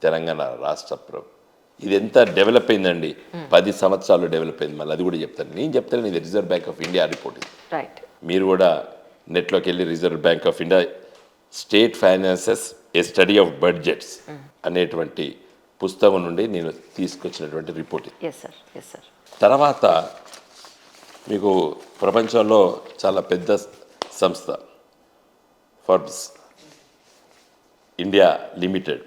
Telangana రాష్ట్ర ఇది ఎంత డెవలప్ అయిందండి, 10 సంవత్సరాలు డెవలప్ అయింది. మళ్ళీ అది కూడా చెప్తాను, నేను చెప్తాను. ఇది Reserve Bank of India report ఇది. రైట్. మీరు కూడా నెట్లోకి వెళ్ళి Reserve Bank of India state finances a study of budgets అనేటువంటి పుస్తకం నుండి నేను తీసుకొచ్చినటువంటి రిపోర్ట్ ఇది. Yes sir. Yes sir. తర్వాత మీకు ప్రపంచంలో చాలా పెద్ద సంస్థ ఫోర్బ్స్ ఇండియా లిమిటెడ్,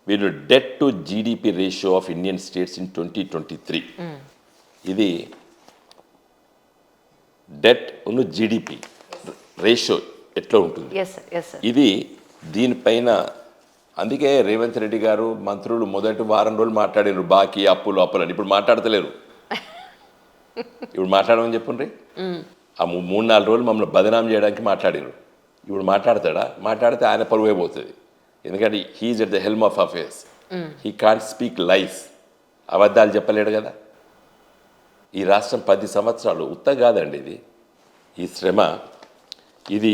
వీళ్ళు debt to GDP ratio of Indian states in 2023, ఇది డెట్ ఉన్న జీడిపి రేషియో ఎట్లా ఉంటుంది, ఇది దీనిపైన. అందుకే రేవంత్ రెడ్డి గారు మంత్రులు మొదటి వారం రోజులు మాట్లాడారు బాకీ అప్పులు అని. ఇప్పుడు మాట్లాడతలేరు. ఇప్పుడు మాట్లాడమని చెప్పుండ్రి. ఆ 3-4 రోజులు మమ్మల్ని బదనాం చేయడానికి మాట్లాడారు. ఇప్పుడు మాట్లాడతాడా? మాట్లాడితే ఆయన పరువే పోతుంది. ఎందుకంటే he's at the helm of affairs. He can't speak lies. అబద్ధాలు చెప్పలేడు కదా. ఈ రాష్ట్రం 10 సంవత్సరాలు ఉత్త కాదండి ఇది, ఈ శ్రమ. ఇది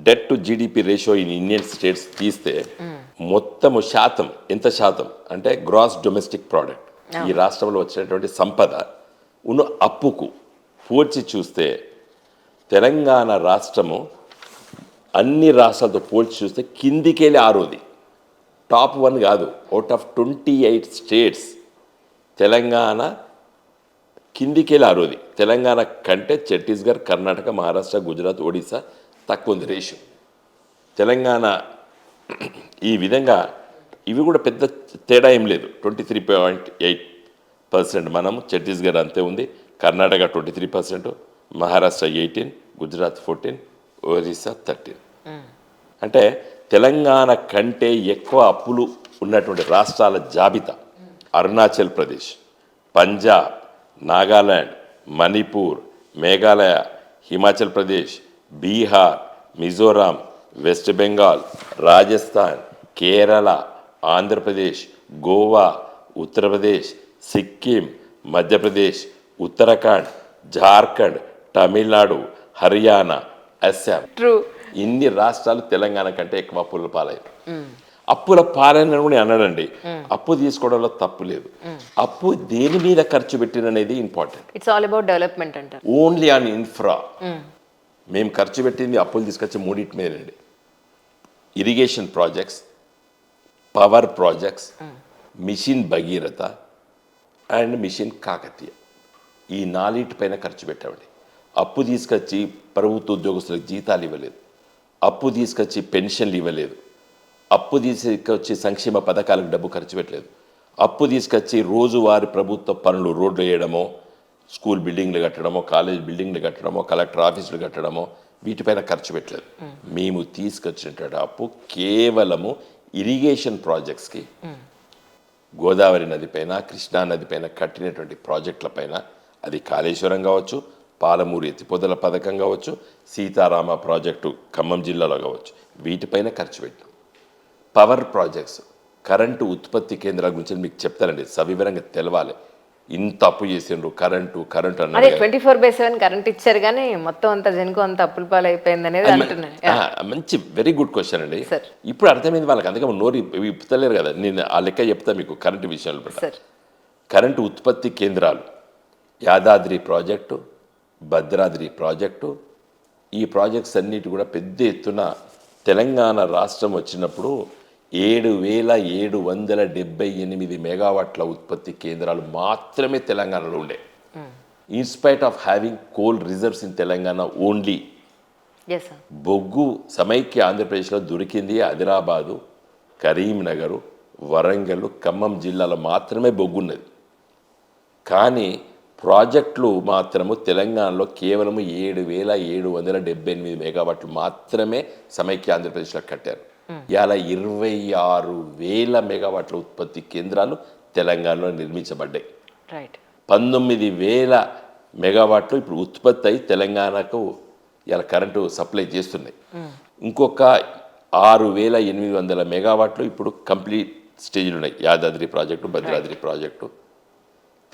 debt to GDP ratio in Indian states తీస్తే మొత్తము శాతం ఎంత శాతం అంటే గ్రాస్ డొమెస్టిక్ ప్రోడక్ట్, ఈ రాష్ట్రంలో వచ్చినటువంటి సంపద ఉన్న అప్పుకు పోల్చి చూస్తే తెలంగాణ రాష్ట్రము అన్ని రాష్ట్రాలతో పోల్చి చూస్తే కిందికెళ్ళి 6ది, టాప్ 1 కాదు. అవుట్ ఆఫ్ 28 స్టేట్స్ తెలంగాణ కిందికెళ్ళి 6ది. తెలంగాణ కంటే ఛత్తీస్గఢ్, కర్ణాటక, మహారాష్ట్ర, గుజరాత్, ఒడిశా తక్కువ ఉంది రేషియో. తెలంగాణ ఈ విధంగా ఇవి కూడా పెద్ద తేడా ఏం లేదు. 23.8% మనము, ఛత్తీస్గఢ్ అంతే ఉంది, కర్ణాటక 23%, మహారాష్ట్ర 18%, గుజరాత్ 14%, ఒరిస్సా 13%. అంటే తెలంగాణ కంటే ఎక్కువ అప్పులు ఉన్నటువంటి రాష్ట్రాల జాబితా అరుణాచల్ ప్రదేశ్, పంజాబ్, నాగాలాండ్, మణిపూర్, మేఘాలయ, హిమాచల్ ప్రదేశ్, బీహార్, మిజోరాం, వెస్ట్ బెంగాల్, రాజస్థాన్, కేరళ, ఆంధ్రప్రదేశ్, గోవా, ఉత్తరప్రదేశ్, సిక్కిం, మధ్యప్రదేశ్, ఉత్తరాఖండ్, జార్ఖండ్, తమిళనాడు, హర్యానా, అస్సాం. ఇన్ని రాష్ట్రాలు తెలంగాణ కంటే ఎక్కువ అప్పుల పాలయ్యారు. అప్పుల పాలన కూడా అన్నాడండి. అప్పు తీసుకోవడంలో తప్పు లేదు. అప్పు దేని మీద ఖర్చు పెట్టిననేది important. It's all about development అంటారు. Only on infra. మేము ఖర్చు పెట్టింది అప్పులు తీసుకొచ్చి 3 మీదండి. Irrigation projects, power projects, mission Bhagiratha and mission Kakatiya, ఈ 4 పైన ఖర్చు పెట్టామండి. అప్పు తీసుకొచ్చి ప్రభుత్వ ఉద్యోగస్తులకు జీతాలు ఇవ్వలేదు, అప్పు తీసుకొచ్చి పెన్షన్లు ఇవ్వలేదు, అప్పు తీసుకొచ్చి సంక్షేమ పథకాలకు డబ్బు ఖర్చు పెట్టలేదు, అప్పు తీసుకొచ్చి రోజువారి ప్రభుత్వ పనులు రోడ్లు వేయడమో, స్కూల్ బిల్డింగ్లు కట్టడమో, కాలేజ్ బిల్డింగ్లు కట్టడమో, కలెక్టర్ ఆఫీసులు కట్టడమో వీటిపైన ఖర్చు పెట్టలేదు. మేము తీసుకొచ్చినటువంటి అప్పు కేవలము ఇరిగేషన్ ప్రాజెక్ట్స్కి, గోదావరి నది పైన, కృష్ణా నది పైన కట్టినటువంటి ప్రాజెక్టుల పైన, అది కాళేశ్వరం కావచ్చు, పాలమూరు ఎత్తిపోతల పథకం కావచ్చు, సీతారామ ప్రాజెక్టు ఖమ్మం జిల్లాలో కావచ్చు, వీటిపైన ఖర్చు పెట్టాం. పవర్ ప్రాజెక్ట్స్, కరెంటు ఉత్పత్తి కేంద్రాల గురించి మీకు చెప్తానండి, సవివరంగా తెలవాలి. ఇంత అప్పు చేసిండ్రు కరెంటు అదే 24/7 కరెంట్ ఇచ్చారు కానీ మొత్తం అంతా జనుకో అంత అప్పుల పాలు అయిపోయింది అనేది అంటున్నాను. మంచి వెరీ గుడ్ క్వశ్చన్ అండి. ఇప్పుడు అర్థమైంది వాళ్ళకి, అందుకే నోరు ఇప్పుతలేరు కదా. నేను ఆ లెక్క చెప్తా మీకు కరెంటు విషయంలో. కరెంటు ఉత్పత్తి కేంద్రాలు యాదాద్రి ప్రాజెక్టు, భద్రాద్రి ప్రాజెక్టు, ఈ ప్రాజెక్ట్స్ అన్నిటి కూడా పెద్ద ఎత్తున తెలంగాణ రాష్ట్రం వచ్చినప్పుడు 7,778 మెగావాట్ల ఉత్పత్తి కేంద్రాలు మాత్రమే తెలంగాణలో ఉండే. In spite of having coal reserves in Telangana only. బొగ్గు సమైక్య ఆంధ్రప్రదేశ్లో దొరికింది ఆదిలాబాదు, కరీంనగరు, వరంగల్, ఖమ్మం జిల్లాలో మాత్రమే బొగ్గున్నది. కానీ ప్రాజెక్టులు మాత్రము తెలంగాణలో కేవలం 7,778 మెగావాట్లు మాత్రమే సమైక్య ఆంధ్రప్రదేశ్లో కట్టారు. ఇలా 26,000 మెగావాట్ల ఉత్పత్తి కేంద్రాలు తెలంగాణలో నిర్మించబడ్డాయి. రైట్. 19,000 మెగావాట్లు ఇప్పుడు ఉత్పత్తి అయి తెలంగాణకు ఇలా కరెంటు సప్లై చేస్తున్నాయి. ఇంకొక 6,800 మెగావాట్లు ఇప్పుడు కంప్లీట్ స్టేజ్లు ఉన్నాయి. యాదాద్రి ప్రాజెక్టు, భద్రాద్రి ప్రాజెక్టు,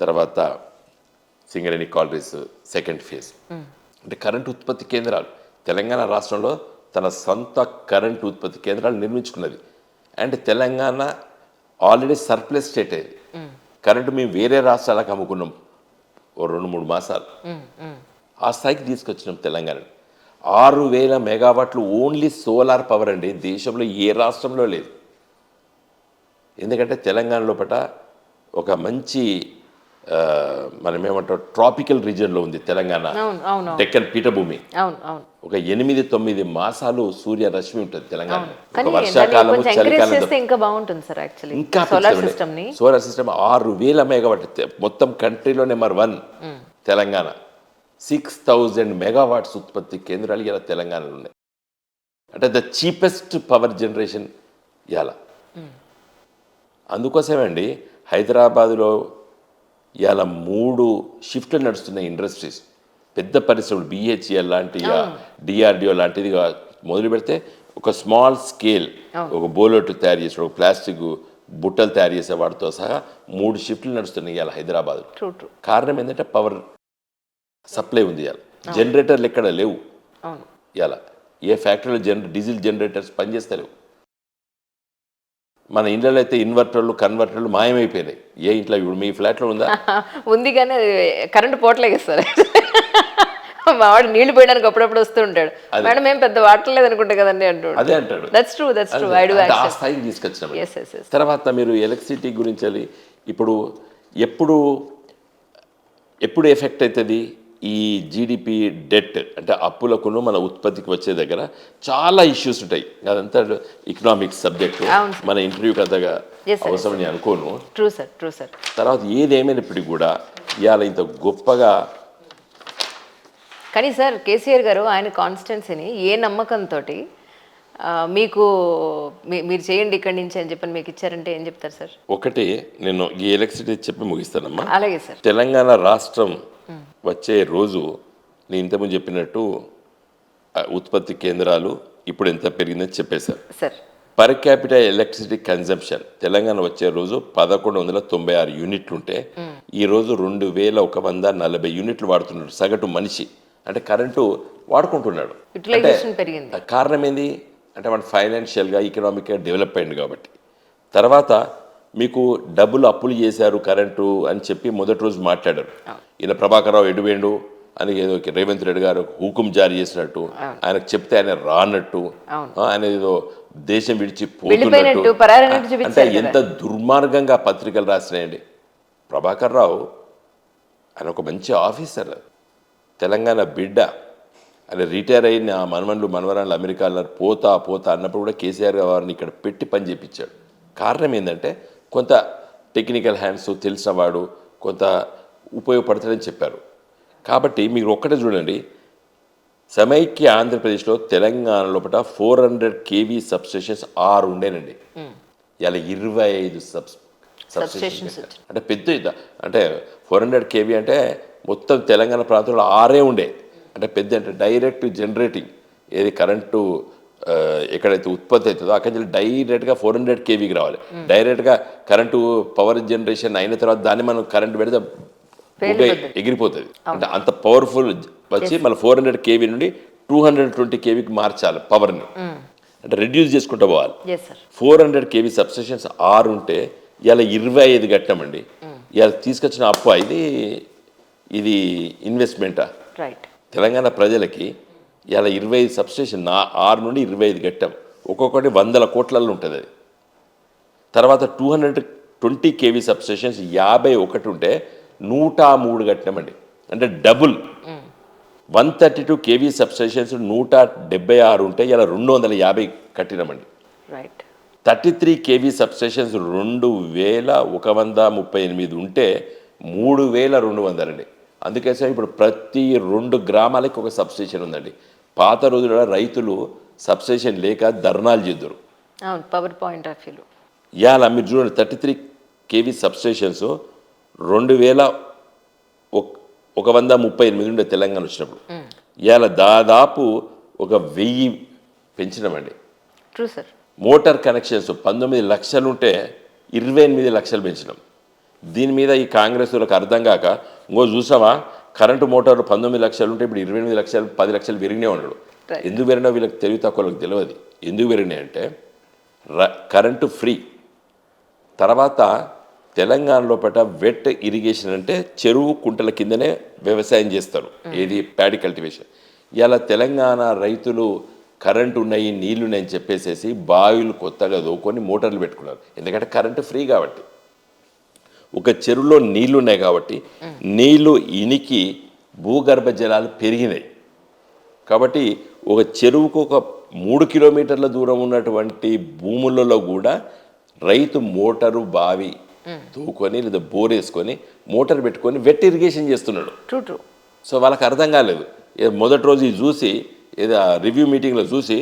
తర్వాత సింగరేణి కాలరీస్ సెకండ్ ఫేజ్. అంటే కరెంటు ఉత్పత్తి కేంద్రాలు తెలంగాణ రాష్ట్రంలో తన సొంత కరెంటు ఉత్పత్తి కేంద్రాలు నిర్మించుకున్నది. And Telangana already surplus state అయింది. కరెంటు మేము వేరే రాష్ట్రాలకు అమ్ముకున్నాం ఓ 2-3 మాసాలు. ఆ స్థాయికి తీసుకొచ్చినాం తెలంగాణ. 6,000 మెగావాట్లు ఓన్లీ సోలార్ పవర్ అండి. దేశంలో ఏ రాష్ట్రంలో లేదు. ఎందుకంటే తెలంగాణ లోపల ఒక మంచి మనం ఏమంటాం ట్రాపికల్ రీజియన్లో ఉంది తెలంగాణ. డెక్కన్ పీఠభూమి. ఒక 8-9 మాసాలు సూర్య రశ్మి ఉంటుంది తెలంగాణ. వర్షాకాలము, చలికాలం ఇంకా సోలార్ సిస్టమ్ 6,000 మెగావాట్ మొత్తం కంట్రీలో నెంబర్ 1 తెలంగాణ. 6,000 మెగావాట్స్ ఉత్పత్తి కేంద్రాలు ఇలా తెలంగాణలో ఉన్నాయి. అంటే ద చీపెస్ట్ పవర్ జనరేషన్ ఇవాళ. అందుకోసమే అండి హైదరాబాదులో ఇవాళ 3 షిఫ్ట్లు నడుస్తున్నాయి ఇండస్ట్రీస్. పెద్ద పరిశ్రమలు బిహెచ్ఎల్ లాంటి, డిఆర్డిఓ లాంటిది మొదలు పెడితే ఒక స్మాల్ స్కేల్ ఒక బోలోటు తయారు చేసే, ఒక ప్లాస్టిక్ బుట్టలు తయారు చేసే వాటితో సహా 3 షిఫ్ట్లు నడుస్తున్నాయి ఇవాళ హైదరాబాద్. కారణం ఏంటంటే పవర్ సప్లై ఉంది. ఇవాళ జనరేటర్లు ఎక్కడ లేవు. ఇవాళ ఏ ఫ్యాక్టరీలో డీజిల్ జనరేటర్స్ పనిచేస్తలేవు. మన ఇండ్లలో అయితే ఇన్వర్టర్లు, కన్వర్టర్లు మాయమైపోయినాయి. ఏ ఇంట్లో ఇప్పుడు మీ ఫ్లాట్లో ఉందా? ఉంది, కానీ కరెంట్ పోవట్లేదు సార్. మా వాడు నీళ్లు పోయడానికి అప్పుడప్పుడు వస్తూ ఉంటాడు. మేడం ఏం పెద్ద వాడలేదు అనుకుంటా కదండి అంటాడు. అదే అంటాడు. That's true. ఆ స్థాయికి తీసుకొచ్చినాం. తర్వాత మీరు ఎలక్ట్రిసిటీ గురించి ఇప్పుడు ఎప్పుడు ఎఫెక్ట్ అవుతుంది ఈ జీడిపి డెట్ అంటే అప్పులకును మన ఉత్పత్తికి వచ్చే దగ్గర చాలా ఇష్యూస్ ఉంటాయి. అదంతా ఎకనామిక్స్ సబ్జెక్టు, మన ఇంటర్వ్యూకి అంతగా అవసరం అనుకోను. True sir. తర్వాత ఏదేమైనప్పటికీ కూడా ఇవాళ ఇంత గొప్పగా. కానీ సార్ కేసీఆర్ గారు ఆయన కాన్స్టిట్యున్సీని ఏ నమ్మకంతో మీకు మీరు చేయండి ఇక్కడి నుంచి అని చెప్పని మీకు ఇచ్చారంటే ఏం చెప్తారు సార్? ఒకటి నేను ఈ ఎలక్ట్రిసిటీ చెప్పి ముగిస్తానమ్మా. అలాగే సార్. తెలంగాణ రాష్ట్రం వచ్చే రోజు నేను ఇంతకుముందు చెప్పినట్టు ఉత్పత్తి కేంద్రాలు ఇప్పుడు ఎంత పెరిగిందని చెప్పేశారు sir. Per capital electricity consumption Telangana వచ్చే రోజు 1,196 యూనిట్లు ఉంటే ఈ రోజు 2,140 యూనిట్లు వాడుతున్నాడు సగటు మనిషి. అంటే కరెంటు వాడుకుంటున్నాడు. కారణం ఏంది అంటే మన ఫైనాన్షియల్గా ఎకనామిక్గా డెవలప్ అయింది కాబట్టి. తర్వాత మీకు డబ్బులు అప్పులు చేశారు కరెంటు అని చెప్పి మొదటి రోజు మాట్లాడారు. ఈయన ప్రభాకర్ రావు ఎడువేండు అని ఏదో రేవంత్ రెడ్డి గారు హుకుం జారీ చేసినట్టు, ఆయనకు చెప్తే ఆయన రానట్టు, ఆయన ఏదో దేశం విడిచిపోతున్నట్టు. అంటే ఎంత దుర్మార్గంగా పత్రికలు రాసినాయండి. ప్రభాకర్ రావు ఆయన ఒక మంచి ఆఫీసర్, తెలంగాణ బిడ్డ. ఆయన రిటైర్ అయిన మనవరాళ్ళు అమెరికాలో పోతా అన్నప్పుడు కూడా కేసీఆర్ వారిని ఇక్కడ పెట్టి పని చేయించాడు. కారణం ఏంటంటే కొంత టెక్నికల్ హ్యాండ్స్ తెలిసినవాడు, కొంత ఉపయోగపడతాడని చెప్పారు. కాబట్టి మీరు ఒక్కటే చూడండి, సమైక్య ఆంధ్రప్రదేశ్లో తెలంగాణ లోపల 400 kV సబ్స్టేషన్స్ 6 ఉండేనండి. ఇలా 25 సబ్స్టేషన్స్. అంటే పెద్ద అంటే 400 kV అంటే మొత్తం తెలంగాణ ప్రాంతంలో 6 ఉండే. అంటే పెద్ద అంటే డైరెక్ట్ జనరేటింగ్ ఏది కరెంటు ఎక్కడైతే ఉత్పత్తి అవుతుందో అక్కడి నుంచి డైరెక్ట్గా 400 kVకి రావాలి. డైరెక్ట్గా కరెంటు పవర్ జనరేషన్ అయిన తర్వాత దాన్ని మనం కరెంటు పెడితే ఎగిరిపోతుంది. అంటే అంత పవర్ఫుల్ వచ్చి మన 400 kV నుండి 220 kVకి మార్చాలి పవర్ని. అంటే రెడ్యూస్ చేసుకుంటూ పోవాలి. 400 kV సబ్స్టేషన్స్ 6 ఉంటే ఇలా 25 కట్టామండి. ఇలా తీసుకొచ్చిన అప్పు ఇది ఇన్వెస్ట్మెంటా? తెలంగాణ ప్రజలకి ఇలా 25 సబ్స్టేషన్ 6 నుండి 25 కట్టాం. ఒక్కొక్కటి 100 కోట్లలో ఉంటుంది అది. తర్వాత 220 kV సబ్స్టేషన్స్ 51 ఉంటే 103 కట్టినామండి. అంటే డబుల్. 132 kV సబ్స్టేషన్స్ 176 ఉంటే ఇలా 250 కట్టినామండి. 33 కేవీ సబ్స్టేషన్స్ 2138 ఉంటే 3200 అండి. అందుకే సార్ ఇప్పుడు ప్రతి 2 గ్రామాలకి ఒక సబ్స్టేషన్ ఉందండి. పాత రోజుల్లో రైతులు సబ్స్టేషన్ లేక ధర్నాలు చేద్దరు. అవును, పవర్ పాయింట్ ఆఫ్ వ్యూలో. ఇవాళ మీరు చూడండి 33 కేవీ సబ్స్టేషన్స్ 2138 ఉండే తెలంగాణ వచ్చినప్పుడు. ఇవాళ దాదాపు ఒక 1000 పెంచినామండి. True sir. మోటార్ కనెక్షన్స్ 19 లక్షలు ఉంటే 28 లక్షలు పెంచినాం. దీని మీద ఈ కాంగ్రెస్ వాళ్ళకి అర్థం కాక ఇంకో చూసావా కరెంటు మోటార్లు 19 లక్షలు ఉంటే ఇప్పుడు 28 లక్షలు 10 లక్షలు పెరిగినే ఉన్నాడు. ఎందుకు పెరిగినా వీళ్ళకి తెలివి తక్కువలకు తెలియదు. ఎందుకు పెరిగినాయి అంటే కరెంటు ఫ్రీ. తర్వాత తెలంగాణలో వెట్ ఇరిగేషన్ అంటే చెరువు కుంటల కిందనే వ్యవసాయం చేస్తారు. ఏది ప్యాడీ కల్టివేషన్. ఇలా తెలంగాణ రైతులు కరెంటు ఉన్నాయి నీళ్లు ఉన్నాయని చెప్పేసేసి బావిలు కొత్తగా దోకొని మోటార్లు పెట్టుకున్నారు. ఎందుకంటే కరెంటు ఫ్రీ కాబట్టి. ఒక చెరువులో నీళ్లు ఉన్నాయి కాబట్టి నీళ్లు ఇనికి భూగర్భ జలాలు పెరిగినాయి కాబట్టి ఒక చెరువుకు ఒక 3 కిలోమీటర్ల దూరం ఉన్నటువంటి భూములలో కూడా రైతు మోటారు బావి దూకొని లేదా బోర్ వేసుకొని మోటార్ పెట్టుకొని వెట్ ఇరిగేషన్ చేస్తున్నాడు. True true. సో వాళ్ళకి అర్థం కాలేదు. మొదటి రోజు ఇది చూసి ఏదో రివ్యూ మీటింగ్లో చూసి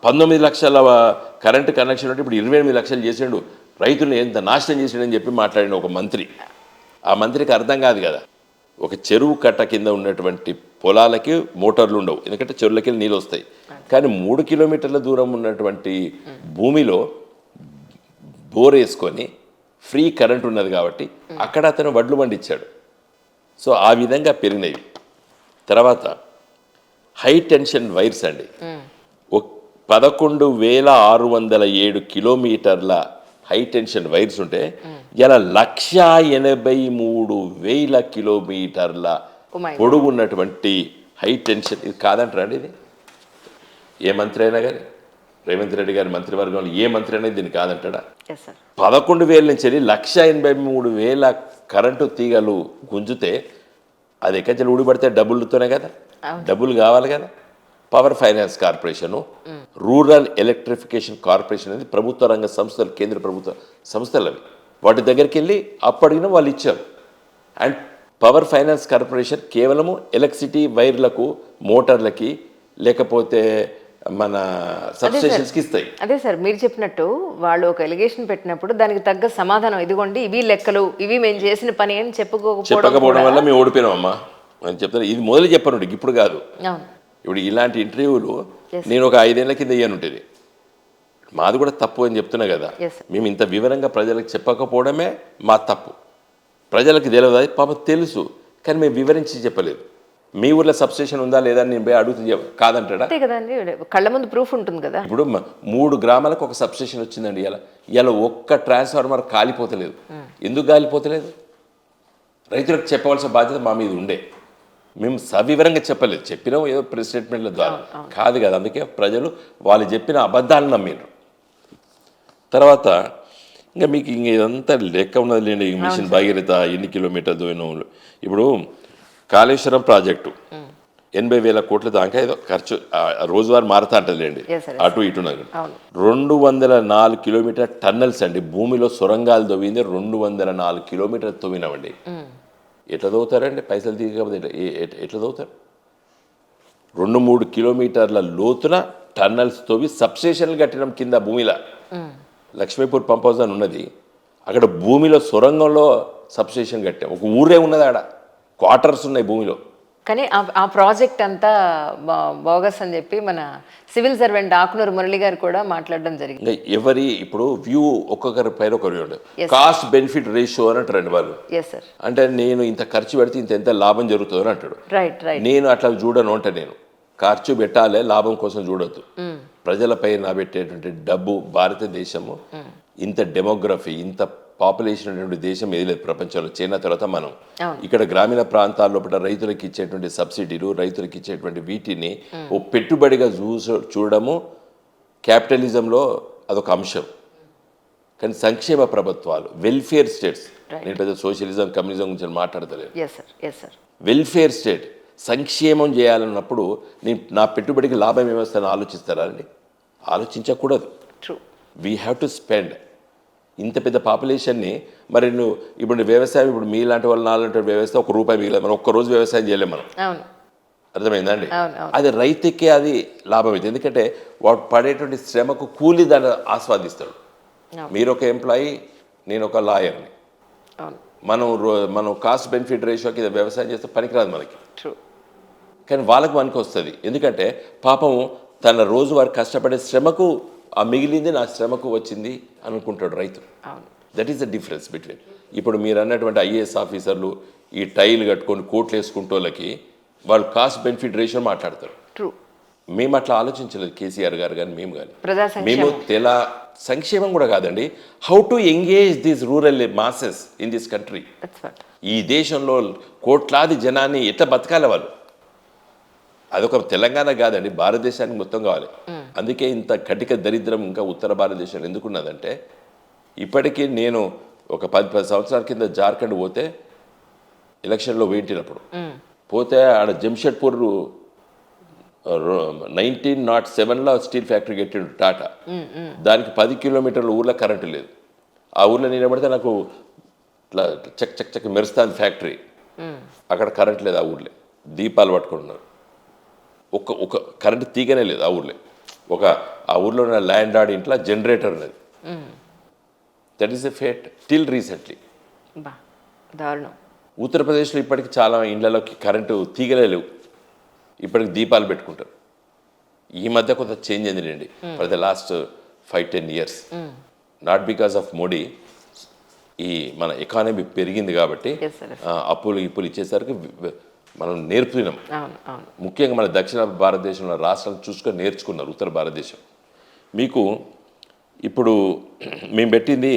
19 లక్షల కరెంటు కనెక్షన్ అంటే ఇప్పుడు 28 లక్షలు చేసిండు, రైతులను ఎంత నాశనం చేసిండని చెప్పి మాట్లాడిన ఒక మంత్రి. ఆ మంత్రికి అర్థం కాదు కదా, ఒక చెరువు కట్ట కింద ఉన్నటువంటి పొలాలకి మోటార్లు ఉండవు, ఎందుకంటే చెరువులకి నీళ్ళు వస్తాయి. కానీ 3 కిలోమీటర్ల దూరం ఉన్నటువంటి భూమిలో బోర్ వేసుకొని ఫ్రీ కరెంట్ ఉన్నది కాబట్టి అక్కడ అతను వడ్లు పండించాడు. సో ఆ విధంగా పెరిగినవి. తర్వాత హై టెన్షన్ వైర్స్ అండి, 11,607 కిలోమీటర్ల హై టెన్షన్ వైర్స్ ఉంటే ఇలా 1,83,000 కిలోమీటర్ల పొడుగు ఉన్నటువంటి హై టెన్షన్. ఇది కాదంటారండి. ఇది ఏ మంత్రి అయినా కానీ, రేవంత్ రెడ్డి గారి మంత్రివర్గంలో ఏ మంత్రి అయినా దీన్ని కాదంటాడా? 11,000 నుంచి 1,83,000 కరెంటు తీగలు గుంజితే అది ఎక్కడి ఊడిపడితే డబ్బులతోనే కదా, డబ్బులు కావాలి కదా. Power finance corporation, rural electrification corporation అనేది ప్రభుత్వ రంగ సంస్థలు, కేంద్ర ప్రభుత్వ సంస్థలు అవి. వాటి దగ్గరికి వెళ్ళి అప్పడిగిన వాళ్ళు ఇచ్చారు. అండ్ పవర్ ఫైనాన్స్ కార్పొరేషన్ కేవలము ఎలక్ట్రిసిటీ వైర్లకు, మోటార్లకి, లేకపోతే మన సబ్స్టేషన్స్కి ఇస్తాయి. అదే సార్ మీరు చెప్పినట్టు వాళ్ళు ఒక ఎలిగేషన్ పెట్టినప్పుడు దానికి తగ్గ సమాధానం ఇదిగోండి ఇవి లెక్కలు, ఇవి మేము చేసిన పని అని చెప్పకపోవడం వల్ల మేము ఓడిపోయినామమ్మా అని చెప్తాను. ఇది మొదలు చెప్పను, ఇప్పుడు కాదు. ఇప్పుడు ఇలాంటి ఇంటర్వ్యూలు నేను ఒక 5 ఏళ్ల కింద ఇయ్యను ఉంటుంది. మాది కూడా తప్పు అని చెప్తున్నా కదా. మేము ఇంత వివరంగా ప్రజలకు చెప్పకపోవడమే మా తప్పు. ప్రజలకు తెలియదు, అది పాపం తెలుసు, కానీ మేము వివరించి చెప్పలేదు. మీ ఊర్లో సబ్స్టేషన్ ఉందా లేదా అని నేను పోయి అడుగుతుంది కాదంటాడా? కళ్ళ ముందు ప్రూఫ్ ఉంటుంది కదా. ఇప్పుడు 3 గ్రామాలకు ఒక సబ్స్టేషన్ వచ్చిందండి. ఇలా ఒక్క ట్రాన్స్ఫార్మర్ కాలిపోతలేదు. ఎందుకు కాలిపోతలేదు? రైతులకు చెప్పవలసిన బాధ్యత మా మీద ఉండే. మేము సవివరంగా చెప్పలేదు, చెప్పినాం ఏదో ప్రెస్ స్టేట్మెంట్ల ద్వారా కాదు కదా. అందుకే ప్రజలు వాళ్ళు చెప్పిన అబద్ధాలను నమ్మినారు. తర్వాత ఇంకా మీకు ఇంక ఇదంతా లెక్క ఉన్నది లేండి. మిషన్ భగీరథ ఎన్ని కిలోమీటర్ దూరం. ఇప్పుడు కాళేశ్వరం ప్రాజెక్టు 80,000 కోట్ల దాకా ఏదో ఖర్చు రోజువారీ మారుతా అంటలేండి, అటు ఇటు. 204 కిలోమీటర్ టన్నల్స్ అండి. భూమిలో సొరంగాలు తవ్వింది 204 కిలోమీటర్ తవ్వినామండి. ఎట్లా తవ్వుతారండి? పైసలు తీయకపోతే ఎట్లా తవ్వుతారు? 2-3 కిలోమీటర్ల లోతున టన్నల్స్ తవ్వి సబ్స్టేషన్లు కట్టినాం కింద భూమిలో. లక్ష్మీపూర్ పంప్ హౌస్ అని ఉన్నది, అక్కడ భూమిలో సొరంగంలో సబ్స్టేషన్ కట్టాం. ఒక ఊరే ఉన్నది, ఆడ క్వార్టర్స్ ఉన్నాయి భూమిలో. కానీ ఆ ప్రాజెక్ట్ అంతా బోగస్ అని చెప్పి మన సివిల్ సర్వెంట్ ఆకునూరు మురళి గారు కూడా మాట్లాడడం జరిగింది. ఎవరి ఇప్పుడు వ్యూ ఒక్కొక్కరి పైన ఒకరి కాస్ట్ బెనిఫిట్ రేషియో అని అంటారండి వాళ్ళు. అంటే నేను ఇంత ఖర్చు పెడితే ఎంత లాభం జరుగుతుంది అని అంటాడు. నేను అట్లా చూడను అంటే, నేను ఖర్చు పెట్టాలి లాభం కోసం చూడొద్దు. ప్రజలపై పెట్టేటువంటి డబ్బు, భారతదేశము ఇంత డెమోగ్రఫీ, ఇంత పాపులేషన్ అనేటువంటి దేశం ఏది లేదు ప్రపంచంలో, చైనా తర్వాత మనం. ఇక్కడ గ్రామీణ ప్రాంతాల్లో రైతులకు ఇచ్చేటువంటి సబ్సిడీలు, రైతులకు ఇచ్చేటువంటి వీటిని ఓ పెట్టుబడిగా చూడడము క్యాపిటలిజంలో అదొక అంశం. కానీ సంక్షేమ ప్రభుత్వాలు, వెల్ఫేర్ స్టేట్స్, నేను పెద్ద సోషలిజం కమ్యూనిజం గురించి మాట్లాడతలేదు. వెల్ఫేర్ స్టేట్ సంక్షేమం చేయాలన్నప్పుడు నా పెట్టుబడికి లాభం ఏమొస్తుందని ఆలోచిస్తారా అండి? ఆలోచించకూడదు. We have to spend. ఇంత పెద్ద పాపులేషన్ని మరి నువ్వు ఇప్పుడు వ్యవసాయం, ఇప్పుడు మీలాంటి వాళ్ళు నాలాంటి వ్యవస్థ ₹1 మిగిలేదు, మనం ఒక్కరోజు వ్యవసాయం చేయలేము మనం. అవును అర్థమైందండి? అవును అవును అది రైతుకే అది లాభం అవుతుంది. ఎందుకంటే వాడు పడేటువంటి శ్రమకు కూలి దాన్ని ఆస్వాదిస్తాడు. అవును మీరు ఒక ఎంప్లాయీ, నేను ఒక లాయర్ని. అవును మనం కాస్ట్ బెనిఫిట్ రేషియోకి వ్యవసాయం చేస్తే పనికిరాదు మనకి, ట్రూ. కానీ వాళ్ళకి మనకి వస్తుంది. ఎందుకంటే పాపం తన రోజు వారు కష్టపడే శ్రమకు ఆ మిగిలింది నా శ్రమకు వచ్చింది అనుకుంటాడు రైతు. అవును that is the difference between. ఇప్పుడు మీరు అన్నటువంటి ఐఏఎస్ ఆఫీసర్లు ఈ టైల్ కట్టుకొని కోట్లు వేసుకుంటే వాళ్ళకి వాళ్ళు కాస్ట్ బెనిఫిట్ రేషియో మాట్లాడతారు. ట్రూ. మేము అట్లా ఆలోచించలేదు కేసీఆర్ గారు కానీ మేము కానీ. ప్రజా మేము సంక్షేమం. సంక్షేమం కూడా కాదండి, how to engage these rural masses in this country. That's what. ఈ దేశంలో కోట్లాది జనాన్ని ఎట్లా బతకాలి వాళ్ళు. అదొక తెలంగాణ కాదండి, భారతదేశానికి మొత్తం కావాలి. అందుకే ఇంత కటిక దరిద్రం ఇంకా ఉత్తర భారతదేశంలో ఎందుకున్నదంటే, ఇప్పటికీ నేను ఒక 10 సంవత్సరాల కింద జార్ఖండ్ పోతే ఎలక్షన్లో వేయించినప్పుడు పోతే ఆడ జంషెడ్పూర్ 1907లో స్టీల్ ఫ్యాక్టరీ కట్టిండు టాటా. దానికి 10 కిలోమీటర్ల ఊర్లో కరెంటు లేదు. ఆ ఊర్లో నిలబడితే నాకు ఇట్లా చక్ చక్ చక్ మెరుస్తాను ఫ్యాక్టరీ. అక్కడ కరెంట్ లేదు ఆ ఊర్లో, దీపాలు పట్టుకుంటున్నారు. ఒక కరెంటు తీగనే లేదు ఆ ఊర్లో. ఆ ఊర్లో ఉన్న ల్యాండ్ ఆడి ఇంట్లో జనరేటర్ ఉన్నది. That is a fate till recently. బా దారుణం. ఉత్తరప్రదేశ్లో ఇప్పటికి చాలా ఇండ్లలోకి కరెంటు తీగలే లేవు, ఇప్పటికి దీపాలు పెట్టుకుంటారు. ఈ మధ్య కొంత చేంజ్ అయిందండి for the last 5-10 years. Not because of Modi. ఈ మన ఎకానమీ పెరిగింది కాబట్టి Yes, sir. అప్పులు ఇచ్చేసరికి మనం నేర్పుతున్నాం. అవును అవును ముఖ్యంగా మన దక్షిణ భారతదేశంలో రాష్ట్రాలు చూసుకొని నేర్చుకున్నారు ఉత్తర భారతదేశం. మీకు ఇప్పుడు మేము పెట్టింది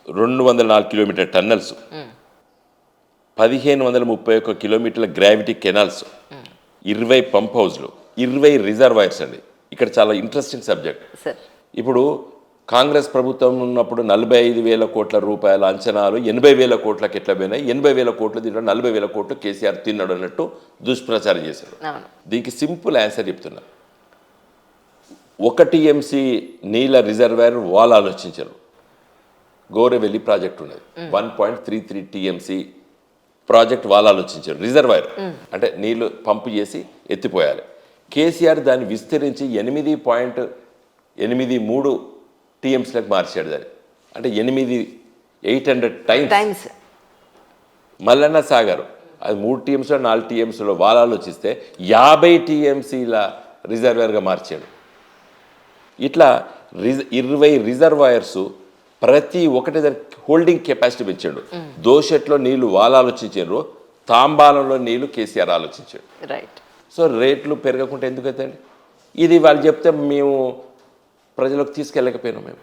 204 కిలోమీటర్ టన్నల్స్, 1531 కిలోమీటర్ల గ్రావిటీ కెనాల్స్, 20 పంప్ హౌస్లు, 20 రిజర్వాయర్స్ అండి. ఇక్కడ చాలా ఇంట్రెస్టింగ్ సబ్జెక్ట్. సార్. ఇప్పుడు కాంగ్రెస్ ప్రభుత్వం ఉన్నప్పుడు 45,000 కోట్ల రూపాయల అంచనాలు 80,000 కోట్లకి ఎట్లా పోయినాయి, 80,000 కోట్లు తిన్నాడు, 40,000 కోట్లు కేసీఆర్ తిన్నాడు అన్నట్టు దుష్ప్రచారం చేశారు. అవును దీనికి సింపుల్ ఆన్సర్ చెప్తున్నా. 1 TMC నీళ్ళ రిజర్వాయర్ వాళ్ళు ఆలోచించారు. గోరెవెల్లి ప్రాజెక్ట్ ఉన్నది, 1.33 TMC ప్రాజెక్ట్ వాళ్ళు ఆలోచించారు. రిజర్వాయర్ అంటే నీళ్లు పంపు చేసి ఎత్తిపోయాలి. కేసీఆర్ దాన్ని విస్తరించి 8.83 TMCలకు మార్చాడు దాన్ని. అంటే 800 టైమ్స్. మల్లన్న సాగర్ అది 3 TMCలో 4 TMCలో వాళ్ళు ఆలోచిస్తే 50 TMCల రిజర్వాయర్గా మార్చాడు. ఇట్లా 20 రిజర్వాయర్స్ ప్రతి ఒక్కటి దానికి హోల్డింగ్ కెపాసిటీ పెంచాడు. దోషెట్లో నీళ్లు వాళ్ళు ఆలోచించారు, తాంబాలంలో నీళ్లు కేసీఆర్ ఆలోచించాడు. రైట్. సో రేట్లు పెరగకుండా ఎందుకు అవుతాయండి? ఇది వాళ్ళు చెప్తే మేము ప్రజలకు తీసుకెళ్ళకపోయినాం. మేము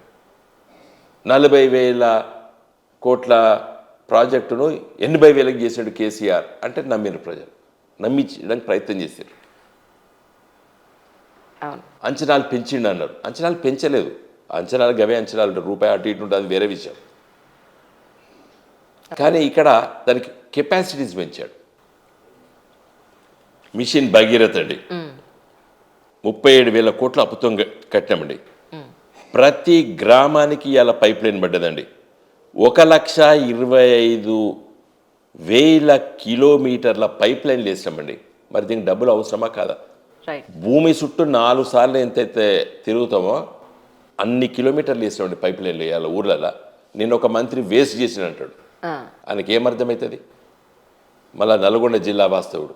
40,000 కోట్ల ప్రాజెక్టును 80,000కి చేసాడు కేసీఆర్ అంటే నమ్మిన ప్రజలు, నమ్మించడానికి ప్రయత్నం చేశారు. అవును. అంచనాలు పెంచిండు అన్నారు, అంచనాలు పెంచలేదు. అంచనాలు గవే అంచనాలు ఉంటాయి, రూపాయి అటు ఇటు ఉంటుంది, అది వేరే విషయం. కానీ ఇక్కడ దానికి కెపాసిటీస్ పెంచాడు. మిషన్ భగీరథ అండి, 37,000 కోట్ల అప్పుతో కట్టామండి. ప్రతి గ్రామానికి ఇలా పైప్ లైన్ పడ్డదండి. 1,25,000 కిలోమీటర్ల పైప్ లైన్లు వేసామండి. మరి దీనికి డబ్బులు అవసరమా కాదా? భూమి చుట్టూ 4 సార్లు ఎంతైతే తిరుగుతామో అన్ని కిలోమీటర్లు వేసామండి పైప్ లైన్లు వేయాలి ఊర్లలో. నేను ఒక మంత్రి వేస్ట్ చేసిన అంటాడు, ఆయనకి ఏమర్థమవుతుంది? మళ్ళా నల్గొండ జిల్లా వాస్తవుడు,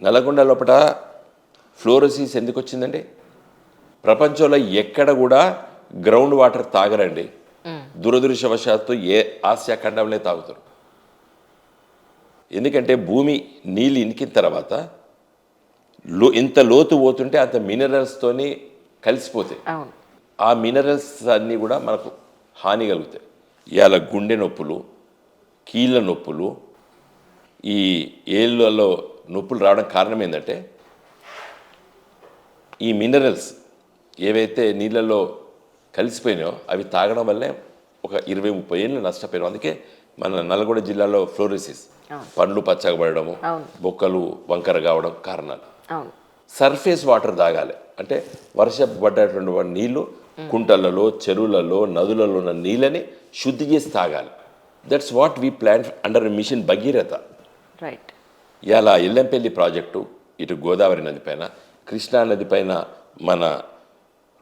నల్గొండ లోపల ఫ్లోరోసిస్ ఎందుకు వచ్చిందండి? ప్రపంచంలో ఎక్కడ కూడా గ్రౌండ్ వాటర్ తాగరండి. దురదృష్టవశాత్తు ఆసియా ఖండంలో తాగుతారు. ఎందుకంటే భూమి నీళ్ళు ఇనికిన తర్వాత ఎంత లోతు పోతుంటే అంత మినరల్స్తోని కలిసిపోతాయి. ఆ మినరల్స్ అన్నీ కూడా మనకు హాని కలుగుతాయి. ఇవాళ గుండె నొప్పులు, కీళ్ళ నొప్పులు, ఈ ఏళ్ళలో నొప్పులు రావడం కారణం ఏంటంటే ఈ మినరల్స్ ఏవైతే నీళ్ళల్లో కలిసిపోయినాయో అవి తాగడం వల్లే ఒక 20-30 ఏళ్ళు నష్టపోయినాం. అందుకే మన నల్గొండ జిల్లాలో ఫ్లోరోసిస్, పండ్లు పచ్చగబడము, బొక్కలు వంకర కావడం కారణాలు. సర్ఫేస్ వాటర్ తాగాలి. అంటే వర్షపు పడ్డటువంటి నీళ్లు కుంటలలో, చెరువులలో, నదులలో ఉన్న నీళ్ళని శుద్ధి చేసి తాగాలి. That's what we plan under mission Bhagiratha. Right. ఇలా ఎల్లంపల్లి ప్రాజెక్టు ఇటు గోదావరి నది పైన, కృష్ణా నది పైన మన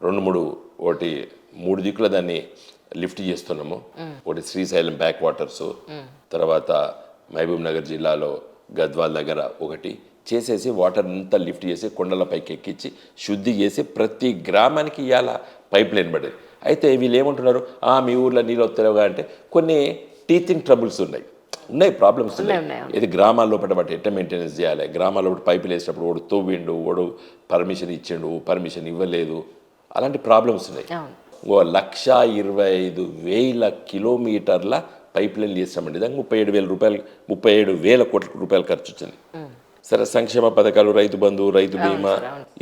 3 దిక్కుల దాన్ని లిఫ్ట్ చేస్తున్నాము. ఒకటి శ్రీశైలం బ్యాక్ వాటర్స్, తర్వాత మహబూబ్ నగర్ జిల్లాలో గద్వాల్ దగ్గర ఒకటి చేసేసి వాటర్ అంతా లిఫ్ట్ చేసి కొండలపైకి ఎక్కించి శుద్ధి చేసి ప్రతి గ్రామానికి ఇవాళ పైప్ లైన్ పడేది. అయితే వీళ్ళు ఏమంటున్నారు, మీ ఊర్లో నీళ్ళు వస్తలేవుగా అంటే కొన్ని టీచింగ్ ట్రబుల్స్ ఉన్నాయి, ప్రాబ్లమ్స్ ఉన్నాయి. ఇది గ్రామాల్లో వాటి ఎట్లా మెయింటెనెన్స్ చేయాలి, గ్రామాల్లో పైపులు వేసినప్పుడు వాడు తవ్విండు, వాడు పర్మిషన్ ఇచ్చిండు, పర్మిషన్ ఇవ్వలేదు, అలాంటి ప్రాబ్లమ్స్ ఉన్నాయి. 1,25,000 కిలోమీటర్ల పైప్ లైన్ చేస్తామండి. దానికి 37,000 కోట్ల రూపాయలు ఖర్చు వచ్చింది. సరే, సంక్షేమ పథకాలు, రైతు బంధు, రైతు బీమా,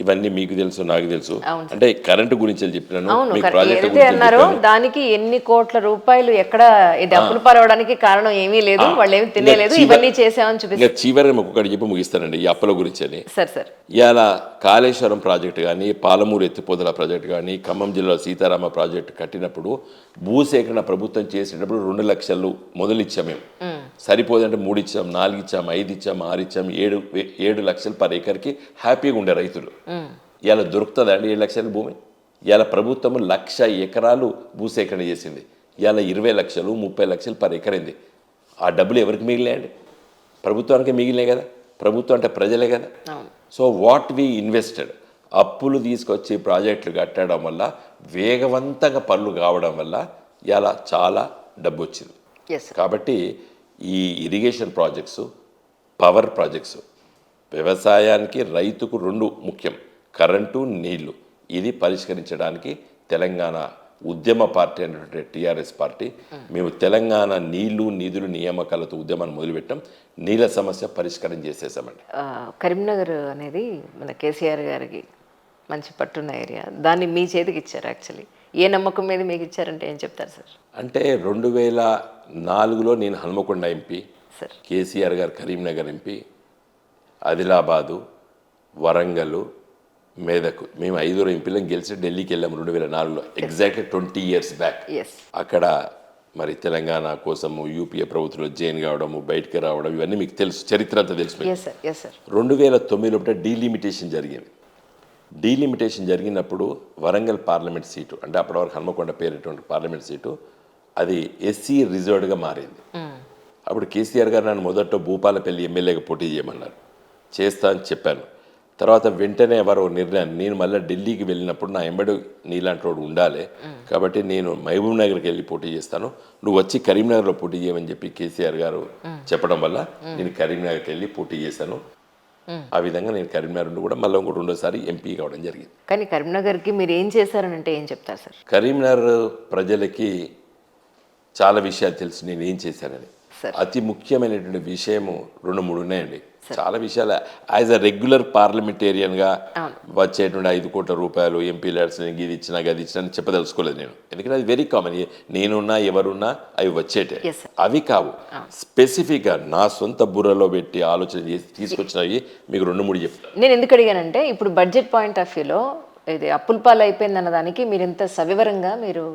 ఇవన్నీ మీకు తెలుసు, నాకు తెలుసు. అంటే కరెంటు గురించి చెప్పినాను, మీకు ప్రాజెక్టు గురించి అన్నారు. దానికి ఎన్ని కోట్ల రూపాయలు ఎక్కడ ఇది అప్పులు పారవడానికి కారణం ఏమీ లేదు, వాళ్ళు ఏమి తినలేదు, ఇవన్నీ చేసామని చూపిస్తారు. ఇంకా చివరి ఒక్కొక్కటి చెప్పి ముగిస్తానండి ఈ అప్పుల గురించి అని. సార్ ఇలా కాళేశ్వరం ప్రాజెక్టు కానీ, పాలమూరు ఎత్తిపోతల ప్రాజెక్టు కానీ, ఖమ్మం జిల్లాలో సీతారామ ప్రాజెక్టు కట్టినప్పుడు భూసేకరణ ప్రభుత్వం చేసేటప్పుడు 2 లక్షలు మొదలు ఇచ్చాం మేము. సరిపోదంటే 3 ఇచ్చాం, 4 ఇచ్చాం, 5 ఇచ్చాం, 6 ఇచ్చాం, 7 లక్షలు పర్ ఏకర్కి హ్యాపీగా ఉండే రైతులు. ఇలా దొరుకుతుందా అండి 7 లక్షల భూమి? ఇలా ప్రభుత్వం 1,00,000 ఎకరాలు భూసేకరణ చేసింది. ఇలా 20 లక్షలు, 30 లక్షలు పర్ ఎకరైంది. ఆ డబ్బులు ఎవరికి మిగిలినాయండి? ప్రభుత్వానికి మిగిలినాయి కదా. ప్రభుత్వం అంటే ప్రజలే కదా. సో వాట్ వి ఇన్వెస్టెడ్, అప్పులు తీసుకొచ్చి ప్రాజెక్టులు కట్టడం వల్ల, వేగవంతంగా పనులు కావడం వల్ల ఇలా చాలా డబ్బు వచ్చింది. కాబట్టి ఈ ఇరిగేషన్ ప్రాజెక్ట్స్, పవర్ ప్రాజెక్ట్స్, వ్యవసాయానికి రైతుకు 2 ముఖ్యం, కరెంటు, నీళ్లు. ఇది పరిష్కరించడానికి తెలంగాణ ఉద్యమ పార్టీ అనేటువంటి టీఆర్ఎస్ పార్టీ మేము తెలంగాణ నీళ్లు, నిధులు, నియామకాలతో ఉద్యమాన్ని మొదలుపెట్టాం. నీళ్ళ సమస్య పరిష్కారం చేసేసామండి. కరీంనగర్ అనేది మన కేసీఆర్ గారికి మంచి పట్టున్న ఏరియా, దాన్ని మీ చేతికి ఇచ్చారు. యాక్చువల్లీ ఏ నమ్మకం మీద మీకు ఇచ్చారంటే ఏం చెప్తారు సార్? అంటే 2004లో నేను హన్మకొండ ఎంపీ, సార్ కేసీఆర్ గారు కరీంనగర్ ఎంపీ, ఆదిలాబాదు, వరంగల్, మేదక్, మేము 5 ఎంపీలను గెలిచి ఢిల్లీకి వెళ్ళాము 2004లో, ఎగ్జాక్ట్గా 20 years బ్యాక్. అక్కడ మరి తెలంగాణ కోసము యూపీఏ ప్రభుత్వంలో జైన్ కావడము, బయటకు రావడం, ఇవన్నీ మీకు తెలుసు, చరిత్ర అంతా తెలుసు. 2009లో డీలిమిటేషన్ జరిగింది. డీలిమిటేషన్ జరిగినప్పుడు వరంగల్ పార్లమెంట్ సీటు, అంటే అప్పటి వరకు హన్మకొండ పేరేటువంటి పార్లమెంట్ సీటు, అది ఎస్సీ రిజర్వ్డ్గా మారింది. అప్పుడు కేసీఆర్ గారు నన్ను మొదట భూపాలపల్లి ఎమ్మెల్యేగా పోటీ చేయమన్నారు. చేస్తా అని చెప్పాను. తర్వాత వెంటనే వారు నిర్ణయాన్ని, నేను మళ్ళీ ఢిల్లీకి వెళ్ళినప్పుడు నా ఎంబడి నీలాంటి వాడు ఉండాలి, కాబట్టి నేను మహబూబ్ నగర్కి వెళ్ళి పోటీ చేస్తాను, నువ్వు వచ్చి కరీంనగర్లో పోటీ చేయమని చెప్పి కేసీఆర్ గారు చెప్పడం వల్ల నేను కరీంనగర్కి వెళ్ళి పోటీ చేశాను. ఆ విధంగా నేను కరీంనగర్ నుండి కూడా మళ్ళీ 2సారి ఎంపీ కావడం జరిగింది. కానీ కరీంనగర్కి మీరు ఏం చేశారని అంటే ఏం చెప్తారు సార్? కరీంనగర్ ప్రజలకి చాలా విషయాలు తెలుసు నేను ఏం చేశానని. అతి ముఖ్యమైనటువంటి విషయము 2-3 ఉన్నాయండి. చాలా విషయాలు యాజ్ అ రెగ్యులర్ పార్లమెంటేరియన్గా వచ్చేటువంటి 5 కోట్ల రూపాయలు ఎంపీ ల్యాడ్స్ ఇది ఇచ్చినా గది ఇచ్చినా అని చెప్పదలుచుకోలేదు నేను, ఎందుకంటే అది వెరీ కామన్. నేనున్నా ఎవరున్నా అవి వచ్చేటే, అవి కావు. స్పెసిఫిక్గా నా సొంత బుర్రలో పెట్టి ఆలోచన చేసి తీసుకొచ్చినవి మీకు 2-3 చెప్తాను. నేను ఎందుకు అడిగానంటే, ఇప్పుడు బడ్జెట్ పాయింట్ ఆఫ్ వ్యూలో ఇది అప్పుల పాలు అయిపోయింది అన్నదానికి మీరు ఇంత సవివరంగా మీరు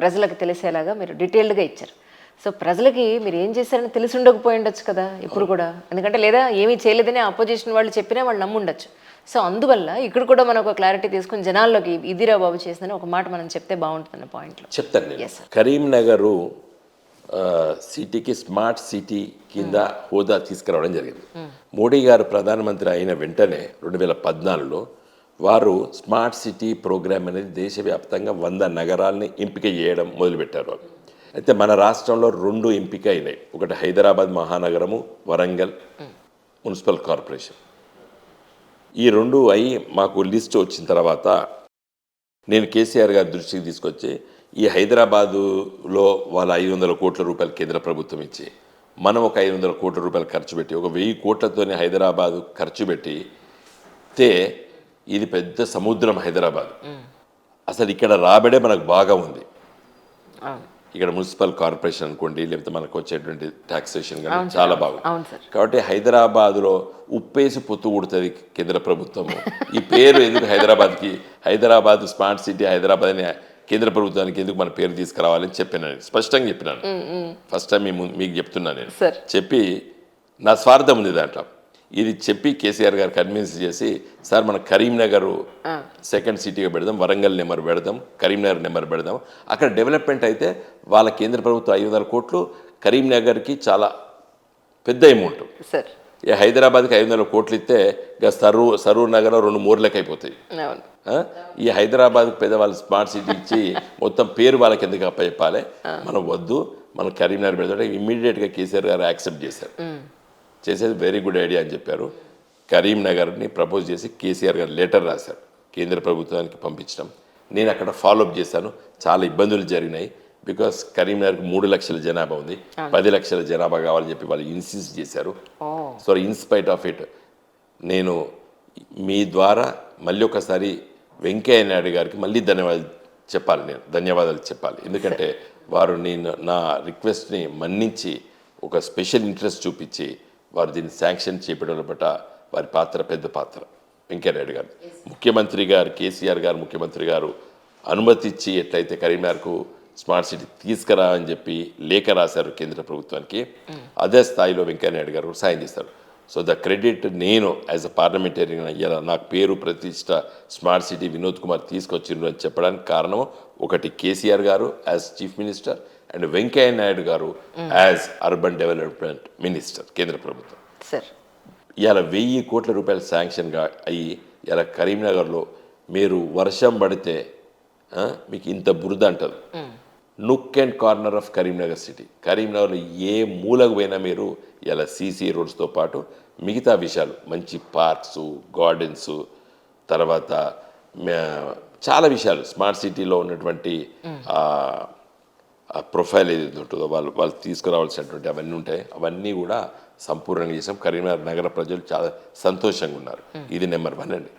ప్రజలకు తెలిసేలాగా మీరు డీటెయిల్డ్గా ఇచ్చారు. సో ప్రజలకి మీరు ఏం చేశారని తెలిసి ఉండకపోయి ఉండొచ్చు కదా ఇప్పుడు కూడా, ఎందుకంటే లేదా ఏమీ చేయలేదని అపోజిషన్ వాళ్ళు చెప్పినా వాళ్ళు నమ్ముండొచ్చు. సో అందువల్ల ఇక్కడ కూడా మనం ఒక క్లారిటీ తీసుకుని జనాల్లోకి ఇదిరా బాబు చేసిందని ఒక మాట మనం చెప్తే బాగుంటుందన్న పాయింట్లో చెప్తాను నేను. కరీంనగర్ సిటీకి స్మార్ట్ సిటీ కింద హోదా తీసుకురావడం జరిగింది. మోడీ గారు ప్రధానమంత్రి అయిన వెంటనే 2014లో వారు స్మార్ట్ సిటీ ప్రోగ్రామ్ అనేది దేశవ్యాప్తంగా 100 నగరాలని ఎంపిక చేయడం మొదలుపెట్టారు. అయితే మన రాష్ట్రంలో 2 ఎంపిక అయినాయి. ఒకటి హైదరాబాద్ మహానగరము, వరంగల్ మున్సిపల్ కార్పొరేషన్. ఈ 2 అయి మాకు లిస్ట్ వచ్చిన తర్వాత నేను కేసీఆర్ గారి దృష్టికి తీసుకొచ్చి, ఈ హైదరాబాదులో వాళ్ళ 500 కోట్ల రూపాయలు కేంద్ర ప్రభుత్వం ఇచ్చి, మనం ఒక 500 కోట్ల రూపాయలు ఖర్చు పెట్టి, ఒక 1000 కోట్లతోనే హైదరాబాదు ఖర్చు పెట్టి ఇది పెద్ద సముద్రం హైదరాబాద్, అసలు ఇక్కడ రాబడే మనకు బాగా ఉంది, ఇక్కడ మున్సిపల్ కార్పొరేషన్ అనుకోండి, లేకపోతే మనకు వచ్చేటువంటి ట్యాక్సేషన్ కానీ అవును సార్, చాలా బాగుంది. అవును సార్. కాబట్టి హైదరాబాద్లో ఉప్పేసి పొత్తు కొడుతుంది కేంద్ర ప్రభుత్వము. ఈ పేరు ఎందుకు హైదరాబాద్ స్మార్ట్ సిటీ హైదరాబాద్ అని కేంద్ర ప్రభుత్వానికి ఎందుకు మన పేరు తీసుకురావాలని చెప్పినాను, స్పష్టంగా చెప్పినాను. ఫస్ట్ టైం మీకు చెప్తున్నాను నేను. సార్. చెప్పి నా స్వార్థం ఉంది దాంట్లో. ఇది చెప్పి కేసీఆర్ గారు కన్విన్స్ చేసి, సార్ మన కరీంనగర్ సెకండ్ సిటీగా పెడదాం, వరంగల్ నెంబర్ పెడదాం, కరీంనగర్ నెంబర్ పెడదాం. అక్కడ డెవలప్మెంట్ అయితే వాళ్ళ కేంద్ర ప్రభుత్వం 500 కోట్లు, కరీంనగర్కి చాలా పెద్ద అమౌంట్. సార్, ఈ హైదరాబాద్కి 500 కోట్లు ఇస్తే ఇక సరూర్ నగర్ 2 మూర్లకి అయిపోతాయి. అవును. ఈ హైదరాబాద్కి పెద్దవాళ్ళు స్మార్ట్ సిటీ ఇచ్చి మొత్తం పేరు వాళ్ళకి ఎందుకు అప్పచెప్పాలి, మనం వద్దు, మనం కరీంనగర్ పెడతాం. ఇమ్మీడియట్గా కేసీఆర్ గారు యాక్సెప్ట్ చేశారు. చేసేది వెరీ గుడ్ ఐడియా అని చెప్పారు. కరీంనగర్ని ప్రపోజ్ చేసి కేసీఆర్ గారు లెటర్ రాశారు, కేంద్ర ప్రభుత్వానికి పంపించడం. నేను అక్కడ ఫాలోఅప్ చేశాను. చాలా ఇబ్బందులు జరిగినాయి. బికాస్ కరీంనగర్కి 3 లక్షల జనాభా ఉంది, 10 లక్షల జనాభా కావాలని చెప్పి వాళ్ళు ఇన్సిస్ట్ చేశారు. సో ఇన్స్పైట్ ఆఫ్ ఇట్ నేను మీ ద్వారా మళ్ళీ ఒకసారి వెంకయ్య నాయుడు గారికి మళ్ళీ ధన్యవాదాలు చెప్పాలి. ఎందుకంటే వారు నా రిక్వెస్ట్ని మన్నించి ఒక స్పెషల్ ఇంట్రెస్ట్ చూపించి వారు దీన్ని శాంక్షన్ చేయడం బట్ట వారి పాత్ర పెద్ద పాత్ర. వెంకయ్యనాయుడు గారు ముఖ్యమంత్రి గారు, కేసీఆర్ గారు ముఖ్యమంత్రి గారు అనుమతి ఇచ్చి ఎట్లయితే కరీంనగర్కు స్మార్ట్ సిటీ తీసుకురా అని చెప్పి లేఖ రాశారు కేంద్ర ప్రభుత్వానికి, అదే స్థాయిలో వెంకయ్యనాయుడు గారు సాయం చేస్తారు. సో ద క్రెడిట్ నేను యాజ్ అ పార్లమెంటేరియన్ అయ్యాను, నాకు పేరు ప్రతిష్ట స్మార్ట్ సిటీ వినోద్ కుమార్ తీసుకొచ్చిండ్రు అని చెప్పడానికి కారణం ఒకటి కేసీఆర్ గారు as chief minister and Venkaiah Naidu గారు యాజ్ అర్బన్ డెవలప్మెంట్ మినిస్టర్ కేంద్ర ప్రభుత్వం. సార్, ఇవాళ 1000 కోట్ల రూపాయలు శాంక్షన్గా అయ్యి ఇలా కరీంనగర్లో మీరు వర్షం పడితే మీకు ఇంత బురద అంటారు. Nook and corner of Karimnagar city, కరీంనగర్లో ఏ మూలకు పోయినా మీరు ఇలా సీసీ రోడ్స్తో పాటు మిగతా విషయాలు, మంచి పార్క్స్, గార్డెన్స్, తర్వాత చాలా విషయాలు స్మార్ట్ సిటీలో ఉన్నటువంటి ఆ ప్రొఫైల్ ఏదైతే ఉంటుందో వాళ్ళు తీసుకురావాల్సినటువంటి అవన్నీ ఉంటాయి. అవన్నీ కూడా సంపూర్ణంగా చేసాం. కరీంనగర్ నగర ప్రజలు చాలా సంతోషంగా ఉన్నారు. ఇది నెంబర్ 1 అండి.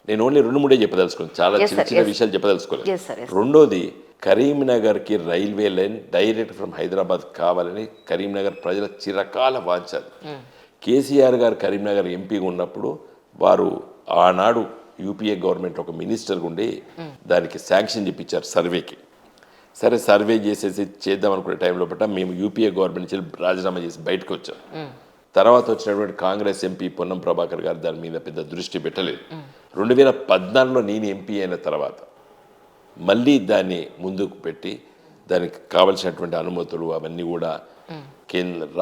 నేను ఓన్లీ 2-3 చెప్పదలుచుకున్నాను, చాలా చిన్న విషయాలు చెప్పదలుచుకోలేదు. రెండోది, కరీంనగర్కి railway line direct from Hyderabad కావాలని కరీంనగర్ ప్రజల చిరకాల వాంఛారు. కేసీఆర్ గారు కరీంనగర్ ఎంపీగా ఉన్నప్పుడు వారు ఆనాడు యూపీఏ గవర్నమెంట్ ఒక మినిస్టర్ ఉండి దానికి శాంక్షన్ చెప్పించారు సర్వేకి. సరే సర్వే చేసేసి చేద్దాం అనుకునే టైంలో బట్ట మేము యూపీఏ గవర్నమెంట్ నుంచి రాజీనామా చేసి బయటకు వచ్చాం. తర్వాత వచ్చినటువంటి కాంగ్రెస్ ఎంపీ పొన్నం ప్రభాకర్ గారు దాని మీద పెద్ద దృష్టి పెట్టలేదు. 2014లో నేను ఎంపీ అయిన తర్వాత మళ్ళీ దాన్ని ముందుకు పెట్టి దానికి కావలసినటువంటి అనుమతులు అవన్నీ కూడా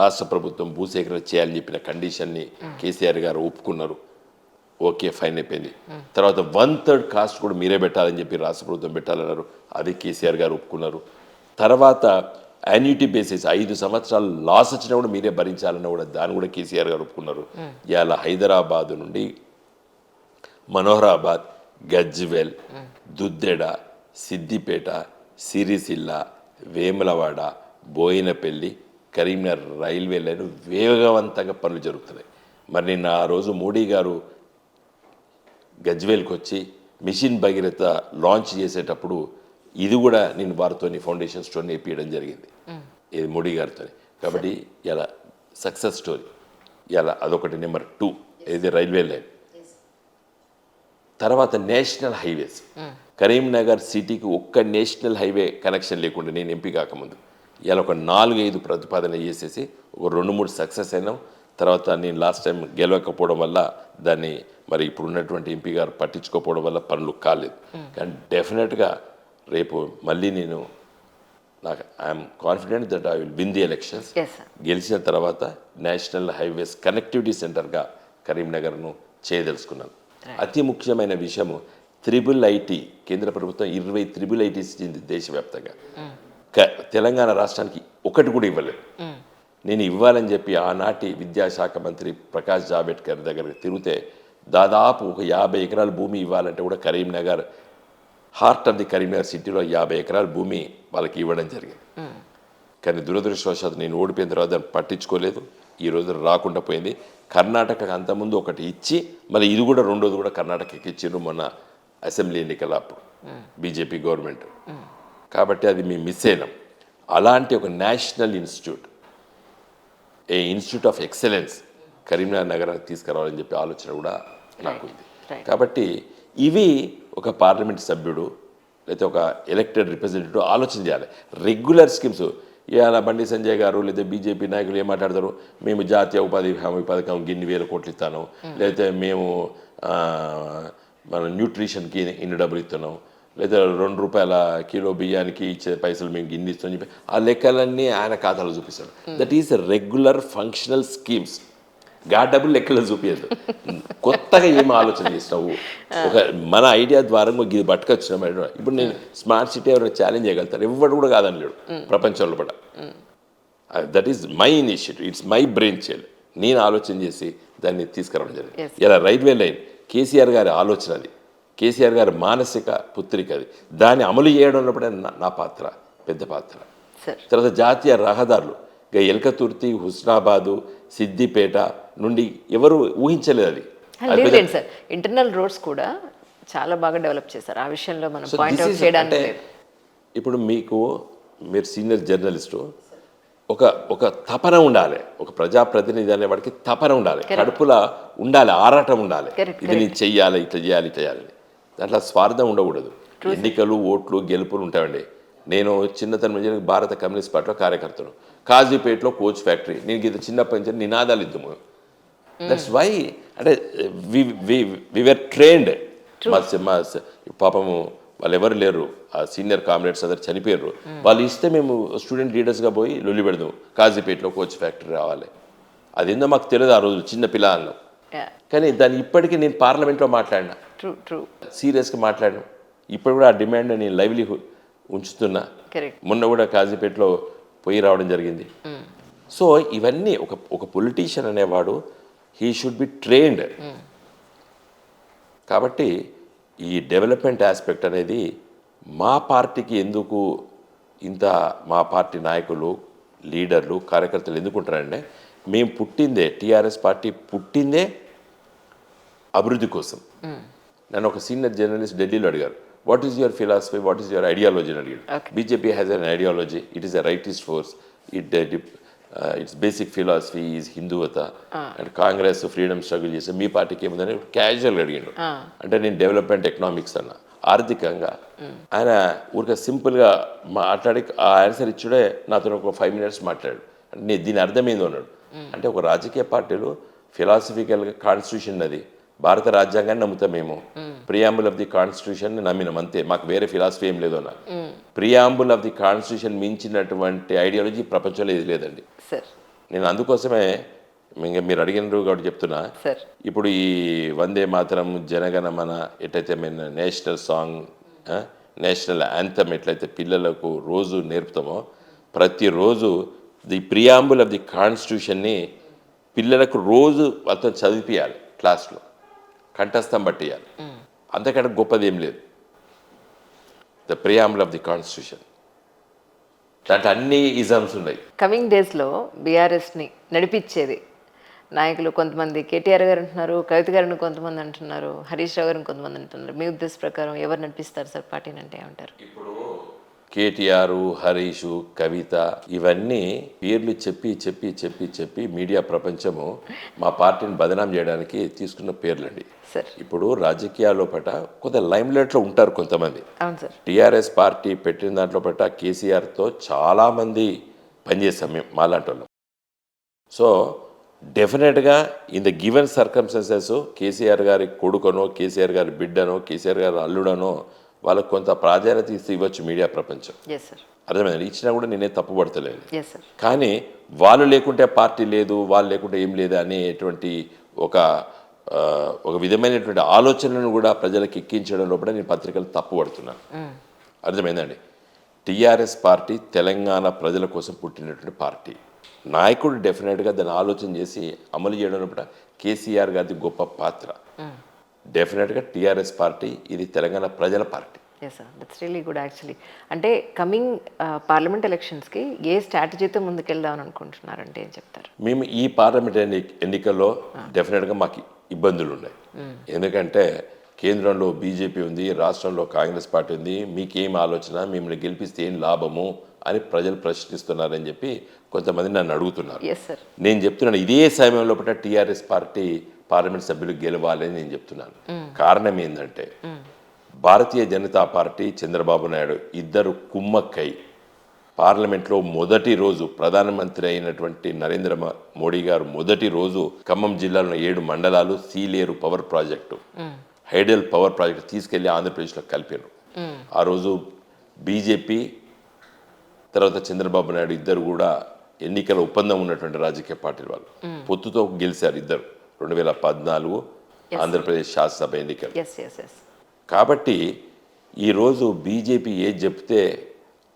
రాష్ట్ర ప్రభుత్వం భూసేకరణ చేయాలని చెప్పిన కండిషన్ని కేసీఆర్ గారు ఒప్పుకున్నారు. ఓకే, ఫైన్ అయిపోయింది. తర్వాత 1/3 కాస్ట్ కూడా మీరే పెట్టాలని చెప్పి రాష్ట్ర ప్రభుత్వం పెట్టాలన్నారు. అది కేసీఆర్ గారు ఒప్పుకున్నారు. తర్వాత యాన్యుటీ బేసిస్ 5 సంవత్సరాలు లాస్ వచ్చినా కూడా మీరే భరించాలన్నా కూడా దాన్ని కూడా కేసీఆర్ గారు ఒప్పుకున్నారు. ఇవాళ హైదరాబాద్ నుండి మనోహరాబాద్, గజ్వెల్, దుద్దెడ, సిద్దిపేట, సిరిసిల్ల, వేములవాడ, బోయినపల్లి, కరీంనగర్ రైల్వే లైన్ వేగవంతంగా పనులు జరుగుతున్నాయి. మరి నిన్న ఆ రోజు మోడీ గారు గజ్వేల్కి వచ్చి మిషన్ భగీరథ లాంచ్ చేసేటప్పుడు ఇది కూడా నేను వారితో ఫౌండేషన్ స్టోన్ వేయించడం జరిగింది, ఇది మోడీ గారితో. కాబట్టి ఇలా సక్సెస్ స్టోరీ. ఇలా అదొకటి నెంబర్ 2, ఇది రైల్వే లైన్. తర్వాత నేషనల్ హైవేస్. కరీంనగర్ సిటీకి ఒక్క నేషనల్ హైవే కనెక్షన్ లేకుండా నేను ఎంపీ కాకముందు ఇలా ఒక 4-5 ప్రతిపాదన చేసేసి ఒక 2-3 సక్సెస్ అయినాం. తర్వాత నేను లాస్ట్ టైం గెలవకపోవడం వల్ల దాన్ని మరి ఇప్పుడు ఉన్నటువంటి ఎంపీ గారు పట్టించుకోకపోవడం వల్ల పనులు కాలేదు. కానీ డెఫినెట్గా రేపు మళ్ళీ నాకు I'm confident that I will win the elections. గెలిచిన తర్వాత నేషనల్ హైవేస్ కనెక్టివిటీ సెంటర్గా కరీంనగర్ను చేయదలుచుకున్నాను. అతి ముఖ్యమైన విషయము IIIT. కేంద్ర ప్రభుత్వం 20 IIIT ఇచ్చింది దేశవ్యాప్తంగా. తెలంగాణ రాష్ట్రానికి ఒకటి కూడా ఇవ్వలేదు. నేను ఇవ్వాలని చెప్పి ఆనాటి విద్యాశాఖ మంత్రి ప్రకాష్ జావడేకర్ దగ్గరికి తిరిగితే దాదాపు ఒక 50 ఎకరాల భూమి ఇవ్వాలంటే కూడా Karimnagar heart of the Karimnagar సిటీలో 50 ఎకరాల భూమి వాళ్ళకి ఇవ్వడం జరిగింది. కానీ దురదృష్టవశాత్తు నేను ఓడిపోయిన తర్వాత దాన్ని పట్టించుకోలేదు. ఈ రోజు రాకుండా పోయింది. కర్ణాటకకు అంతకుముందు ఒకటి ఇచ్చి మళ్ళీ ఇది కూడా రెండోది కూడా కర్ణాటకకి ఇచ్చిండ్రు మొన్న అసెంబ్లీ ఎన్నికల అప్పుడు బీజేపీ గవర్నమెంట్. కాబట్టి అది మేము మిస్ అయినాం. అలాంటి ఒక national institute, A institute of excellence Karimnagar నగరానికి తీసుకురావాలని చెప్పి ఆలోచన కూడా నాకుంది. కాబట్టి ఇవి ఒక పార్లమెంట్ సభ్యుడు లేకపోతే ఒక ఎలక్టెడ్ రిప్రజెంటేటివ్ ఆలోచన చేయాలి. రెగ్యులర్ స్కీమ్స్ ఇవాళ బండి సంజయ్ గారు లేదా బీజేపీ నాయకులు ఏం మాట్లాడతారు, మేము జాతీయ ఉపాధి హామీ పథకం గిన్ని వేల కోట్లు ఇస్తాను, లేకపోతే మేము మన న్యూట్రిషన్కి ఇన్ని డబ్బులు ఇస్తున్నాం, లేదా ₹2 కిలో బియ్యానికి ఇచ్చే పైసలు మేము గిన్ని ఇస్తామని చెప్పి ఆ లెక్కలన్నీ ఆయన ఖాతాలో చూపిస్తాడు. That is regular functional schemes. డబ్బులు లెక్కలు చూపించదు. కొత్తగా ఏం ఆలోచన చేసినావు, ఒక మన ఐడియా ద్వారా ఇది పట్టుకొచ్చిన. ఇప్పుడు నేను స్మార్ట్ సిటీ ఎవరైనా ఛాలెంజ్ చేయగలుగుతారు, ఎవరు కూడా కాదని లేడు ప్రపంచంలో పడ. That is my initiative, it's my brain child. నేను ఆలోచన చేసి దాన్ని తీసుకురావడం జరిగింది. ఇలా రైల్వే లైన్ కేసీఆర్ గారి ఆలోచన, అది కేసీఆర్ గారి మానసిక పుత్రిక, అది దాన్ని అమలు చేయడంలో కూడా నా పాత్ర పెద్ద పాత్ర. తర్వాత జాతీయ రహదారులు ఎల్కతుర్తి, హుస్నాబాదు, సిద్దిపేట నుండి ఎవరు ఊహించలేదు. అది లేదు సార్, ఇంటర్నల్ రోడ్స్ కూడా చాలా బాగా డెవలప్ చేశారు. ఆ విషయంలో మనం పాయింట్ అవుట్ చేయడానికి లేదు. ఇప్పుడు మీరు సీనియర్ జర్నలిస్టు, ఒక తపన ఉండాలి, ఒక ప్రజాప్రతినిధి అనేవాడికి తపన ఉండాలి, కడుపులో ఉండాలి, ఆరాటం ఉండాలి, ఇది నేను చెయ్యాలి, ఇట్లా చేయాలి, ఇట్లా చేయాలి. దాంట్లో స్వార్థం ఉండకూడదు. ఎన్నికలు, ఓట్లు, గెలుపులు ఉంటాయండి. నేను చిన్నతనం నుంచి భారత కమ్యూనిస్ట్ పార్టీలో కార్యకర్తను, కాజీపేటలో కోచ్ ఫ్యాక్టరీ, నేను ఇది చిన్నప్పటి నుంచి నినాదాలు ఇద్దాము. దట్స్ వై అంటే వివర్ ట్రైన్డ్. మా పాపము వాళ్ళు ఎవరు లేరు, ఆ సీనియర్ కామ్రేడ్స్ అందరు చనిపోయారు. వాళ్ళు ఇస్తే మేము స్టూడెంట్ లీడర్స్గా పోయి లొల్లి పెడదాం, కాజీపేటలో కోచ్ ఫ్యాక్టరీ రావాలి. అదేందో మాకు తెలియదు ఆ రోజు చిన్న పిల్లలు. కానీ దాన్ని ఇప్పటికీ నేను పార్లమెంట్లో మాట్లాడినా, సీరియస్గా మాట్లాడినా. ఇప్పుడు కూడా ఆ డిమాండ్ నేను లైవ్లీహుడ్ ఉంచుతున్నా. మొన్న కూడా కాజీపేటలో పోయి రావడం జరిగింది. సో ఇవన్నీ ఒక పొలిటీషియన్ అనేవాడు హీ షుడ్ బి ట్రైన్డ్. కాబట్టి ఈ డెవలప్మెంట్ ఆస్పెక్ట్ అనేది మా పార్టీకి ఎందుకు ఇంత, మా పార్టీ నాయకులు, లీడర్లు, కార్యకర్తలు ఎందుకు ఉంటారంటే, మేము పుట్టిందే, టీఆర్ఎస్ పార్టీ పుట్టిందే అభివృద్ధి కోసం. నన్ను ఒక సీనియర్ జర్నలిస్ట్ ఢిల్లీలో అడిగారు, what is your philosophy, what is your ideology అని అడిగాడు. BJP has an ideology, it is a rightist force, it's basic philosophy is Hindutva, and Congress freedom struggle చేస్తే మీ పార్టీకి ఏముందని క్యాజువల్గా అడిగాడు. అంటే నేను డెవలప్మెంట్ ఎకనామిక్స్ అన్న, ఆర్థికంగా. ఆయన ఊరికే సింపుల్గా మాట్లాడి ఆ ఆన్సర్ ఇచ్చుడే నాతో ఒక 5 minutes మాట్లాడాడు. అంటే దీని అర్థమైంది అన్నాడు. అంటే ఒక రాజకీయ పార్టీలు ఫిలాసఫికల్గా కాన్స్టిట్యూషన్ అది, భారత రాజ్యాంగాన్ని నమ్ముతాం మేము, ప్రియాంబుల్ ఆఫ్ ది కాన్స్టిట్యూషన్ నమ్మినాం అంతే, మాకు వేరే ఫిలాసఫీ ఏం లేదు అన్న. ప్రియాంబుల్ ఆఫ్ ది కాన్స్టిట్యూషన్ మించినటువంటి ఐడియాలజీ ప్రపంచంలో ఏది లేదండి. నేను అందుకోసమే మీరు అడిగినారు కాబట్టి చెప్తున్నా. ఇప్పుడు ఈ వందే మాతరం, జనగణమన ఎట్లయితే మేము నేషనల్ సాంగ్, నేషనల్ యాంథమ్ ఎట్లయితే పిల్లలకు రోజు నేర్పుతామో, ప్రతిరోజు ది ప్రియాంబుల్ ఆఫ్ ది కాన్స్టిట్యూషన్ని పిల్లలకు రోజు అతను చదివిపియాలి, క్లాస్లో కంఠస్థం పట్టియాలి. అంతకంటే గొప్పది ఏం లేదు. The preamble of the constitution, దాంట్లో అన్ని ఇజమ్స్ ఉన్నాయి. కమింగ్ డేస్లో బీఆర్ఎస్ని నడిపించేది నాయకులు కొంతమంది, కేటీఆర్ గారు అంటున్నారు, కవిత గారిని కొంతమంది అంటున్నారు, హరీష్ రావు గారిని కొంతమంది అంటున్నారు. మీ ఉద్దేశ ప్రకారం ఎవరు నడిపిస్తారు సార్ పార్టీని అంటే ఏమంటారు? ఇప్పుడు కేటీఆర్, హరీష్, కవిత ఇవన్నీ పేర్లు చెప్పి చెప్పి చెప్పి చెప్పి మీడియా ప్రపంచము మా పార్టీని బదనాం చేయడానికి తీసుకున్న పేర్లండి. ఇప్పుడు రాజకీయాల్లో పట కొంత లైమ్లైట్లో ఉంటారు కొంతమంది. టీఆర్ఎస్ పార్టీ పెట్టిన దాంట్లో పట కేసీఆర్తో చాలామంది పనిచేస్తాం మేము మాలాంటి వాళ్ళం. సో డెఫినెట్గా in the given circumstances KCR గారి కొడుకనో, కేసీఆర్ గారి బిడ్డనో, కేసీఆర్ గారి అల్లుడనో వాళ్ళకు కొంత ప్రాధాన్యత ఇస్తే ఇవ్వచ్చు మీడియా ప్రపంచం. అర్థమైంది, ఇచ్చినా కూడా నేనే తప్పుపడతలేదు. కానీ వాళ్ళు లేకుంటే పార్టీ లేదు, వాళ్ళు లేకుంటే ఏం లేదు అనేటువంటి ఒక విధమైనటువంటి ఆలోచనలను కూడా ప్రజలకు ఎక్కించడం లోపల నేను పత్రికలు తప్పుపడుతున్నాను. అర్థమైందండి. టీఆర్ఎస్ పార్టీ తెలంగాణ ప్రజల కోసం పుట్టినటువంటి పార్టీ. నాయకుడు డెఫినెట్గా దాన్ని ఆలోచన చేసి అమలు చేయడం లోపల కేసీఆర్ గారిది గొప్ప పాత్ర. డెఫినెట్గా టీఆర్ఎస్ పార్టీ ఇది తెలంగాణ ప్రజల party. That's really good actually. అంటే కమింగ్ పార్లమెంట్ ఎలక్షన్స్కి ఏ స్ట్రాటజీతో ముందుకెళ్దామని అనుకుంటున్నారంటే ఏం చెప్తారు? మేము ఈ పార్లమెంట్ ఎన్నికల్లో డెఫినెట్గా మాకు ఇబ్బందులు ఉన్నాయి. ఎందుకంటే కేంద్రంలో బీజేపీ ఉంది, రాష్ట్రంలో కాంగ్రెస్ పార్టీ ఉంది. మీకేం ఆలోచన, మిమ్మల్ని గెలిపిస్తే ఏం లాభము అని ప్రజలు ప్రశ్నిస్తున్నారని చెప్పి కొంతమంది నన్ను అడుగుతున్నారు. Yes sir. నేను చెప్తున్నాను ఇదే సమయంలో టీఆర్ఎస్ పార్టీ పార్లమెంట్ సభ్యులు గెలవాలి అని నేను చెప్తున్నాను. కారణం ఏంటంటే భారతీయ జనతా పార్టీ చంద్రబాబు నాయుడు ఇద్దరు కుమ్మక్కై పార్లమెంట్లో మొదటి రోజు ప్రధానమంత్రి అయినటువంటి నరేంద్ర మోడీ గారు మొదటి రోజు ఖమ్మం జిల్లాలో 7 మండలాలు Sileru power project, hydel power project తీసుకెళ్లి ఆంధ్రప్రదేశ్లో కలిపారు. ఆ రోజు బీజేపీ తర్వాత చంద్రబాబు నాయుడు ఇద్దరు కూడా ఎన్నికల ఒప్పందం ఉన్నటువంటి రాజకీయ పార్టీల వాళ్ళు పొత్తుతో గెలిచారు ఇద్దరు 2014 ఆంధ్రప్రదేశ్ శాసనసభ ఎన్నికలు. కాబట్టి ఈరోజు బీజేపీ ఏది చెప్తే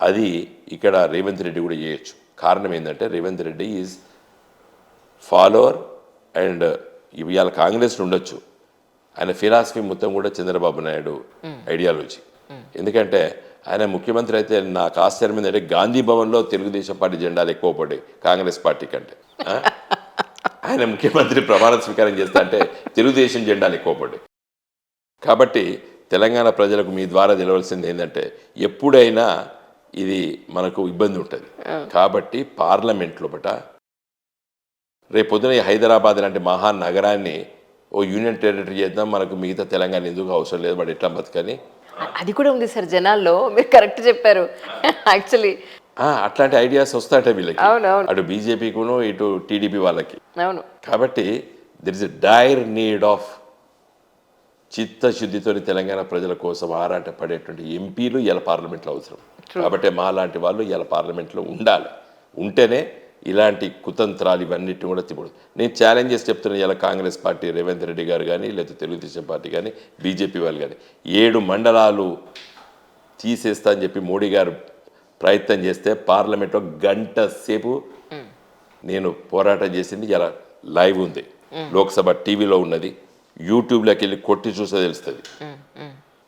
అది ఇక్కడ రేవంత్ రెడ్డి కూడా చేయొచ్చు. కారణం ఏంటంటే Revanth Reddy is follower and ఇవాళ కాంగ్రెస్లో ఉండొచ్చు, ఆయన ఫిలాసఫీ మొత్తం కూడా చంద్రబాబు నాయుడు ఐడియాలజీ. ఎందుకంటే ఆయన ముఖ్యమంత్రి అయితే నాకు ఆశ్చర్యం ఏంటంటే గాంధీ భవన్లో తెలుగుదేశం పార్టీ జెండాలు ఎక్కువ పడ్డాయి కాంగ్రెస్ పార్టీ కంటే. ఆయన ముఖ్యమంత్రి ప్రమాణ స్వీకారం చేస్తా అంటే తెలుగుదేశం జెండాలు ఎక్కువ పడ్డాయి. కాబట్టి తెలంగాణ ప్రజలకు మీ ద్వారా తెలవలసింది ఏంటంటే ఎప్పుడైనా ఇది మనకు ఇబ్బంది ఉంటుంది. కాబట్టి పార్లమెంట్ లోపట రేపొద్దున హైదరాబాద్ లాంటి మహానగరాన్ని ఓ యూనియన్ టెరిటరీ చేద్దాం, మనకు మిగతా తెలంగాణ ఎందుకు అవసరం లేదు, వాడు ఎట్లా బతకని అది కూడా ఉంది సార్ జనాల్లో. మీరు కరెక్ట్ చెప్పారు. యాక్చువల్లీ అట్లాంటి ఐడియాస్ వస్తాయట వీళ్ళకి, అటు బీజేపీకును ఇటు టీడీపీ వాళ్ళకి. అవును. కాబట్టి there is a డైర్ need of చిత్తశుద్ధితో తెలంగాణ ప్రజల కోసం ఆరాట పడేటువంటి ఎంపీలు ఇలా పార్లమెంట్లో అవసరం. కాబట్టి మాలాంటి వాళ్ళు ఇలా పార్లమెంట్లో ఉండాలి. ఉంటేనే ఇలాంటి కుతంత్రాలు ఇవన్నిటిని కూడా తిప్పుడు. నేను ఛాలెంజెస్ చెప్తున్నాను ఇలా కాంగ్రెస్ పార్టీ రేవంత్ రెడ్డి గారు కానీ లేదా తెలుగుదేశం పార్టీ కానీ బీజేపీ వాళ్ళు కానీ 7 మండలాలు తీసేస్తా అని చెప్పి మోడీ గారు ప్రయత్నం చేస్తే పార్లమెంట్లో గంట సేపు నేను పోరాటం చేసింది ఇలా లైవ్ ఉంది, లోక్సభ టీవీలో ఉన్నది, యూట్యూబ్లోకి వెళ్ళి కొట్టి చూస్తే తెలుస్తుంది.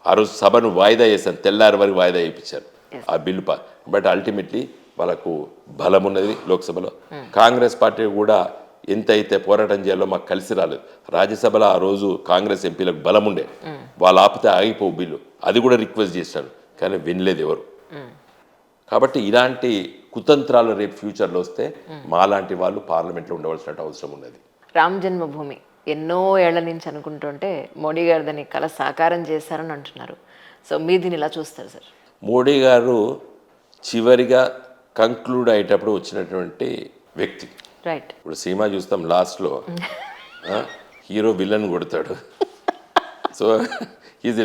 ఆ రోజు సభను వాయిదా చేశాను, తెల్లారి వరకు వాయిదా చేయించారు ఆ బిల్లు. బట్ అల్టిమేట్లీ వాళ్ళకు బలం ఉన్నది లోక్సభలో. కాంగ్రెస్ పార్టీ కూడా ఎంత అయితే పోరాటం చేయాలో మాకు కలిసి రాలేదు. రాజ్యసభలో ఆ రోజు కాంగ్రెస్ ఎంపీలకు బలం ఉండే, వాళ్ళు ఆపితే ఆగిపోవు బిల్లు, అది కూడా రిక్వెస్ట్ చేశాడు కానీ వినలేదు ఎవరు. కాబట్టి ఇలాంటి కుతంత్రాలు రేపు ఫ్యూచర్లో వస్తే మాలాంటి వాళ్ళు పార్లమెంట్లో ఉండవలసిన అవసరం ఉన్నది. రామ్ జన్మభూమి ఎన్నో ఏళ్ల నుంచి అనుకుంటుంటే మోడీ గారు దాన్ని కళ సాకారం చేశారని అంటున్నారు. సో మీరు దీన్ని ఇలా చూస్తారు సార్? మోడీ గారు చివరిగా కంక్లూడ్ అయ్యేటప్పుడు వచ్చినటువంటి వ్యక్తి. రైట్. ఇప్పుడు సినిమా చూస్తాం లాస్ట్లో హీరో విలన్ కొడతాడు. సో ఇది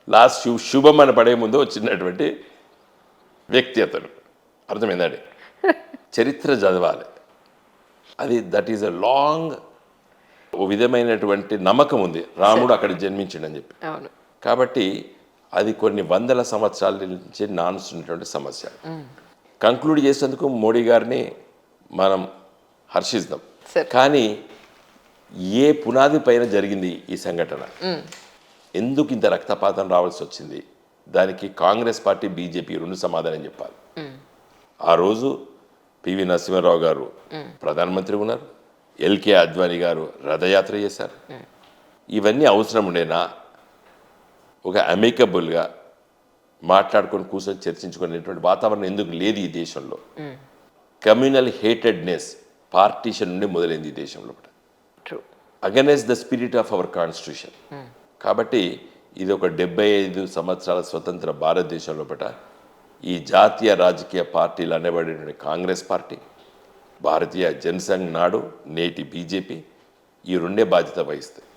లాస్ట్ శుభం అని పడే ముందు వచ్చినటువంటి వ్యక్తి అతను. అర్థమైందండి? చరిత్ర చదవాలి. అది దట్ ఈజ్ ఎ లాంగ్ ఓ విధమైనటువంటి నమ్మకం ఉంది రాముడు అక్కడ జన్మించిండని చెప్పి. కాబట్టి అది కొన్ని వందల సంవత్సరాల నుంచి నానుస్తున్నటువంటి సమస్య. కంక్లూడ్ చేసేందుకు మోడీ గారిని మనం హర్షిస్తాం. కానీ ఏ పునాది పైన జరిగింది ఈ సంఘటన, ఎందుకు ఇంత రక్తపాతం రావాల్సి వచ్చింది, దానికి కాంగ్రెస్ పార్టీ బీజేపీ 2 సమాధానం చెప్పాలి. ఆ రోజు పివి నరసింహారావు గారు ప్రధానమంత్రి ఉన్నారు, ఎల్కే అద్వానీ గారు రథయాత్ర చేశారు. ఇవన్నీ అవసరం ఉండేనా? ఒక అమికబుల్గా మాట్లాడుకొని కూర్చొని చర్చించుకునేటువంటి వాతావరణం ఎందుకు లేదు ఈ దేశంలో? కమ్యూనల్ హేటెడ్నెస్ పార్టీషన్ నుండి మొదలైంది ఈ దేశంలో against the spirit of our constitution. కాబట్టి ఇది ఒక 75 సంవత్సరాల స్వతంత్ర భారతదేశంలో ఈ జాతీయ రాజకీయ పార్టీలు అనేబడినటువంటి కాంగ్రెస్ పార్టీ, భారతీయ జనసంఘ్ నాడు, నేటి బీజేపీ ఈ 2 బాధ్యత వహిస్తాయి.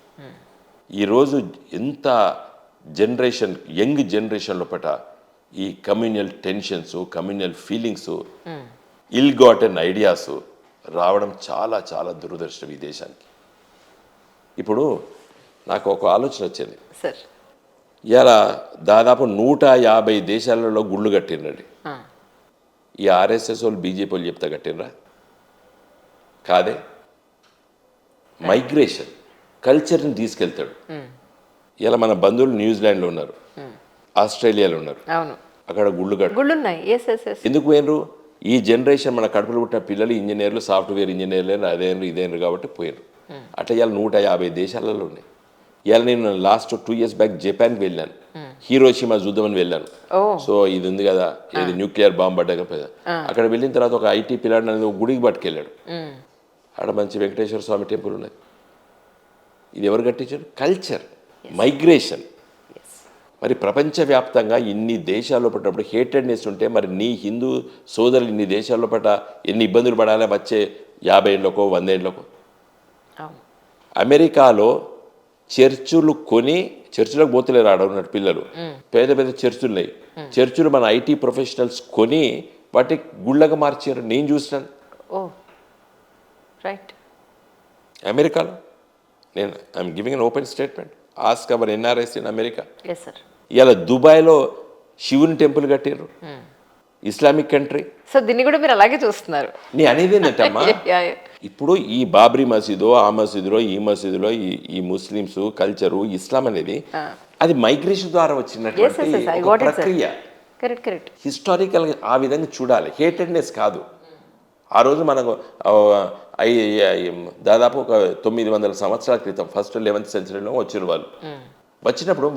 ఈరోజు ఎంత జనరేషన్ యంగ్ జనరేషన్ లోపల ఈ కమ్యూనల్ టెన్షన్స్, కమ్యూనల్ ఫీలింగ్స్, ఇల్ గాటెన్ ఐడియాస్ రావడం చాలా చాలా దురదృష్టం ఈ దేశానికి. ఇప్పుడు నాకు ఒక ఆలోచన వచ్చింది సార్. ఇలా దాదాపు 150 దేశాలలో గుళ్ళు కట్టినరండి. ఈ ఆర్ఎస్ఎస్ వాళ్ళు బీజేపీ వాళ్ళు చెప్తా కట్టినరా? కాదే. మైగ్రేషన్ కల్చర్ని తీసుకెళ్తాడు. ఇలా మన బంధువులు న్యూజిలాండ్లో ఉన్నారు, ఆస్ట్రేలియాలో ఉన్నారు, అక్కడ గుళ్ళు ఎందుకు పోయినరు? ఈ జనరేషన్ మన కడుపులో పుట్టిన పిల్లలు ఇంజనీర్లు, సాఫ్ట్వేర్ ఇంజనీర్లు, అదేనరు ఇదేనరు కాబట్టి పోయినరు. అట్లా ఇవాళ 150 దేశాలలో ఉన్నాయి. ఇవాళ నేను లాస్ట్ 2 years బ్యాక్ జపాన్కి వెళ్ళాను. హీరోషిమా చూద్దామని వెళ్ళాను. ఓ సో ఇది ఉంది కదా, ఇది న్యూక్లియర్ బాంబ్ పడ్డాక అక్కడ వెళ్ళిన తర్వాత ఒక ఐటీ పిల్లాడిని అనేది ఒక గుడికి పట్టుకెళ్ళాడు. ఆడ మంచి వెంకటేశ్వర స్వామి టెంపుల్ ఉన్నది. ఇది ఎవరు కట్టించారు? Culture, migration. మరి ప్రపంచవ్యాప్తంగా ఇన్ని దేశాల్లో పడినప్పుడు హేటెడ్నెస్ ఉంటే మరి నీ హిందూ సోదరులు ఇన్ని దేశాల్లో పట్ల ఎన్ని ఇబ్బందులు పడాలి వచ్చే 50 ఏళ్ళకో 100 ఏళ్ళకో. అవును. అమెరికాలో చర్చులు కొని, చర్చిలకు పోతలేరు ఆడ ఉన్నట్టు పిల్లలు, పెద్ద పెద్ద చర్చులు ఉన్నాయి. చర్చులు మన ఐటీ ప్రొఫెషనల్స్ కొని వాటి గుళ్ళగా మార్చారు. నేను చూసినాను ఓ రైట్. అమెరికాలో. నేను I'm giving an open statement. Ask our NRIs in America. Yes sir. ఇలా దుబాయ్లో శివుని టెంపుల్ కట్టారు, ఇస్లామిక్ కంట్రీ. సో దీన్ని కూడా మీరు అలాగే చూస్తున్నారు. నీ అనేది ఏంటమ్మా, ఇప్పుడు ఈ బాబ్రీ మసీదు, ఆ మసీదులో, ఈ మసీదులో ఈ ముస్లిమ్స్ కల్చరు, ఇస్లాం అనేది అది మైగ్రేషన్ ద్వారా వచ్చినటువంటి ఒక ప్రక్రియ. Correct correct. హిస్టారికల్ ఆ విధంగా చూడాలి, హేటెడ్నెస్ కాదు. ఆ రోజు మనకు దాదాపు ఒక 900 సంవత్సరాల క్రితం ఫస్ట్ 11th సెంచరీలో వచ్చిన వాళ్ళు వచ్చినప్పుడు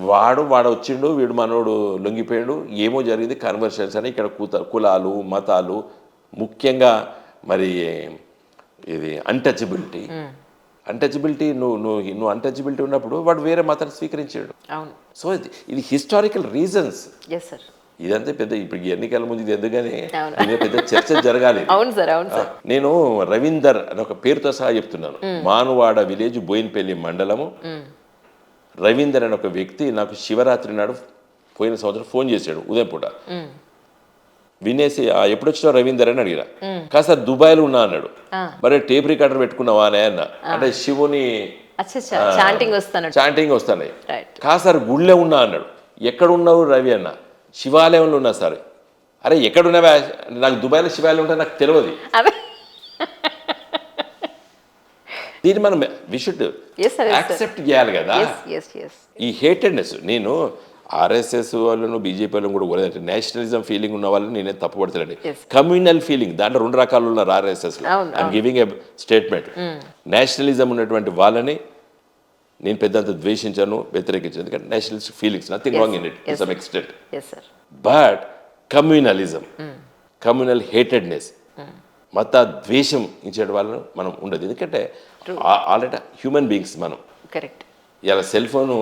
వాడు వచ్చిండు, వీడు మనోడు లొంగిపోయాడు, ఏమో జరిగింది కన్వర్షన్స్ అని. ఇక్కడ కులాలు మతాలు, ముఖ్యంగా మరి ఇది అన్టచబిలిటీ నువ్వు అన్టచబిలిటీ ఉన్నప్పుడు వాడు వేరే మతాన్ని స్వీకరించాడు. అవును. సో ఇది హిస్టారికల్ రీజన్స్. Yes sir. ఇదంతా పెద్ద ఇప్పుడు ఎన్నికల ముందు ఇది ఎందుకని ఇది పెద్ద చర్చ జరగాలి. అవును సార్, అవును సార్. నేను రవీందర్ అని ఒక పేరుతో సహా చెప్తున్నాను. మానువాడ విలేజ్, బోయినపల్లి మండలము. రవీందర్ అనే ఒక వ్యక్తి నాకు శివరాత్రి నాడు పోయిన సంవత్సరం ఫోన్ చేశాడు ఉదయం పూట. వినేసి ఎప్పుడు వచ్చినావు రవీందర్ అని అడిగిరా. కాస్త దుబాయ్లో ఉన్నా అన్నాడు. మరి టేప్ రికార్డర్ పెట్టుకున్నావా అని అన్న. అంటే శివుని చాంటింగ్ వస్తున్నాయి. కాస్త గుళ్ళే ఉన్నా అన్నాడు. ఎక్కడ ఉన్నావు రవి అన్న? శివాలయంలో ఉన్నా సార్. అరే ఎక్కడున్నావా? నాకు దుబాయ్లో శివాలయం ఉంటే నాకు తెలియదు. దీన్ని మనం వి షుడ్ యాక్సెప్ట్ చేయాలి కదా ఈ హేటెడ్నెస్. నేను ఆర్ఎస్ఎస్ వాళ్ళను బీజేపీ వాళ్ళని కూడా కోరేదంటే నేషనలిజం ఫీలింగ్ ఉన్న వాళ్ళని నేనే తప్పుపడతానండి. కమ్యూనల్ ఫీలింగ్ దాంట్లో 2 రకాలు ఉన్నారు RSS. I'm giving a statement. Nationalism ఉన్నటువంటి వాళ్ళని నేను పెద్దంత ద్వేషించాను, వ్యతిరేకించాను. ఎందుకంటే Nationalist feelings, nothing wrong in it to some extent. But communalism, communal hatedness, మత ద్వేషం ఇచ్చే వాళ్ళను మనం ఉండదు. ఎందుకంటే ఆల్రెడీ హ్యూమన్ బీయింగ్స్ మనం. కరెక్ట్. ఇలా సెల్ ఫోను